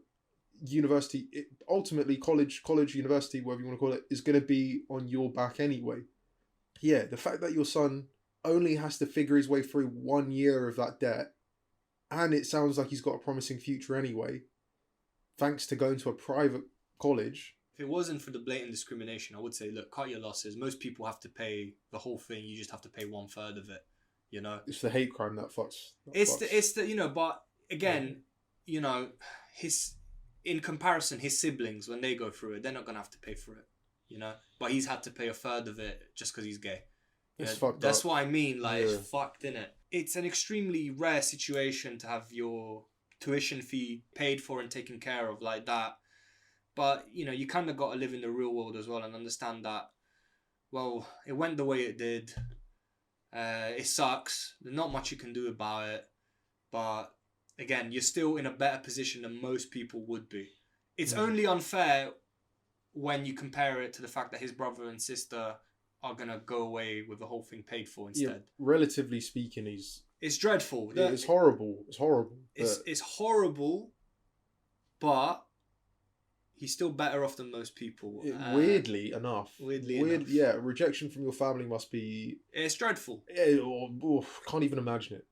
university, ultimately college, university, whatever you want to call it, is going to be on your back anyway. Yeah, the fact that your son only has to figure his way through 1 year of that debt, and it sounds like he's got a promising future anyway, thanks to going to a private college. If it wasn't for the blatant discrimination, I would say, look, cut your losses. Most people have to pay the whole thing. You just have to pay 1/3 of it. You know, It's the hate crime that fucks. it's the you know, but again, you know, in comparison, his siblings, when they go through it, they're not gonna have to pay for it. You know, but he's had to pay 1/3 of it just because he's gay. It's Yeah, fucked that's up. what I mean. Like, Yeah. it's fucked, innit? It's an extremely rare situation to have your tuition fee paid for and taken care of like that. But, you know, you kind of got to live in the real world as well and understand that, well, it went the way it did. It sucks. There's not much you can do about it. But, again, you're still in a better position than most people would be. It's only unfair when you compare it to the fact that his brother and sister are going to go away with the whole thing paid for instead. Yeah, relatively speaking, It's dreadful. it's horrible. It's horrible. It's horrible, but he's still better off than most people. Weirdly enough. Enough. Yeah, rejection from your family must be. It's dreadful. Can't even imagine it.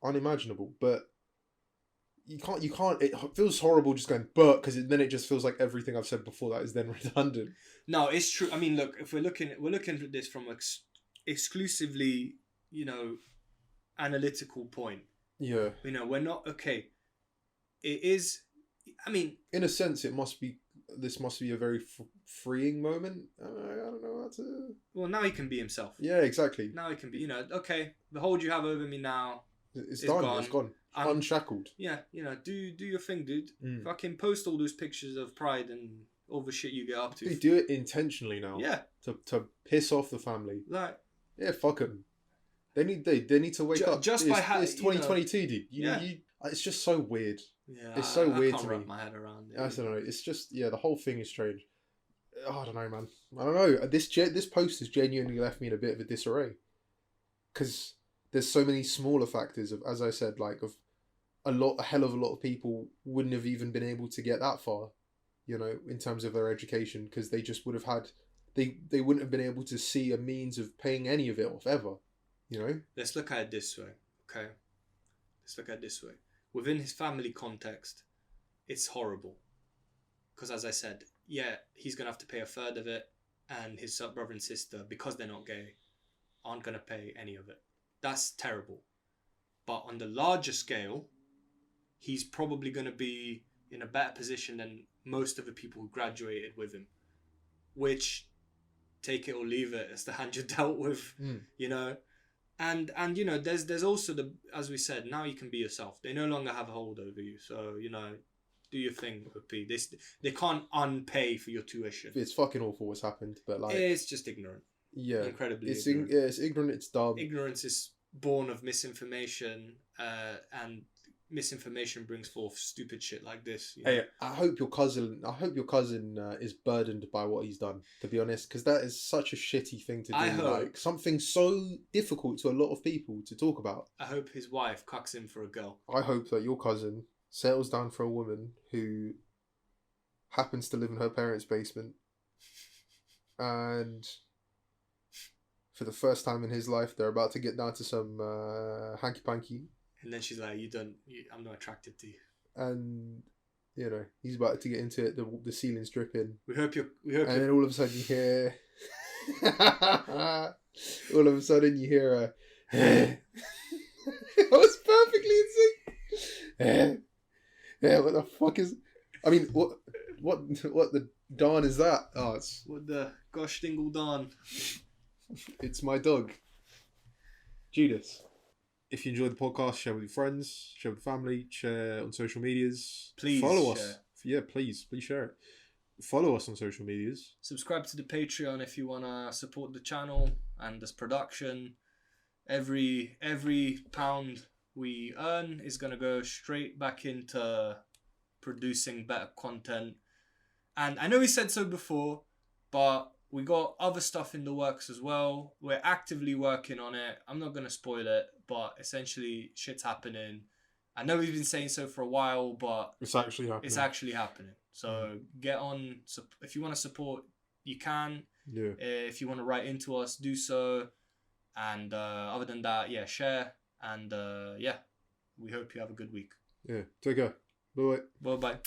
Unimaginable. But you can't. It feels horrible just going, but because then it just feels like everything I've said before that is then redundant. No, it's true. I mean, look, if we're looking at this from exclusively, you know, analytical point. Yeah. You know, we're not okay. It is. I mean, in a sense, this must be a very freeing moment. I don't know how to. Well, now he can be himself. Yeah, exactly. Now he can be. You know, okay, the hold you have over me now. It's done. Gone. It's gone. Unshackled. Yeah, you know, do your thing, dude. Fucking post all those pictures of pride and all the shit you get up to. They do it intentionally now. Yeah. To piss off the family. Like. Yeah, fuck them. They need to wake up. Just it's 2022, dude. It's just so weird. Yeah, it's so weird I can't to me. wrap my head around it. I don't know. It's just the whole thing is strange. I don't know, man. I don't know. This post has genuinely left me in a bit of a disarray because there's so many smaller factors of, as I said, like of a hell of a lot of people wouldn't have even been able to get that far, you know, in terms of their education because they just would have had they wouldn't have been able to see a means of paying any of it off ever, you know. Let's look at it this way, okay? Within his family context, it's horrible. Because as I said, yeah, he's going to have to pay 1/3 of it, and his brother and sister, because they're not gay, aren't going to pay any of it. That's terrible. But on the larger scale, he's probably going to be in a better position than most of the people who graduated with him. Which, take it or leave it, it's the hand you're dealt with, you know? And you know, there's also as we said, now you can be yourself. They no longer have a hold over you. So, you know, do your thing, OP. They can't unpay for your tuition. It's fucking awful what's happened, but like it's just ignorant. Yeah. Incredibly ignorant. It's ignorant, it's dumb. Ignorance is born of misinformation, and misinformation brings forth stupid shit like this. You know? Hey, I hope your cousin is burdened by what he's done, to be honest, because that is such a shitty thing to do. I hope. Like something so difficult to a lot of people to talk about. I hope his wife cucks him for a girl. I hope that your cousin settles down for a woman who happens to live in her parents' basement, and for the first time in his life, they're about to get down to some hanky panky. And then she's like, I'm not attracted to you. And, you know, he's about to get into it. The ceiling's dripping. We hope. And then all of a sudden you hear... all of a sudden you hear a... That was perfectly in sync. Yeah, what the fuck is... I mean, what the darn is that? Oh, it's... What the gosh dingle darn? It's my dog, Judas. If you enjoyed the podcast, share with your friends, share with family, share on social medias. Please follow share. us. Yeah, please share it. Follow us on social medias. Subscribe to the Patreon if you want to support the channel and this production. Every pound we earn is going to go straight back into producing better content And I know we said so before, but we got other stuff in the works as well. We're actively working on it. I'm not going to spoil it, but essentially shit's happening. I know we've been saying so for a while, but It's actually happening. it's actually happening. So get on. If you want to support, you can. Yeah. If you want to write into us, do so. And other than that, yeah, share. And yeah, we hope you have a good week. Yeah. Take care. Bye. Bye-bye.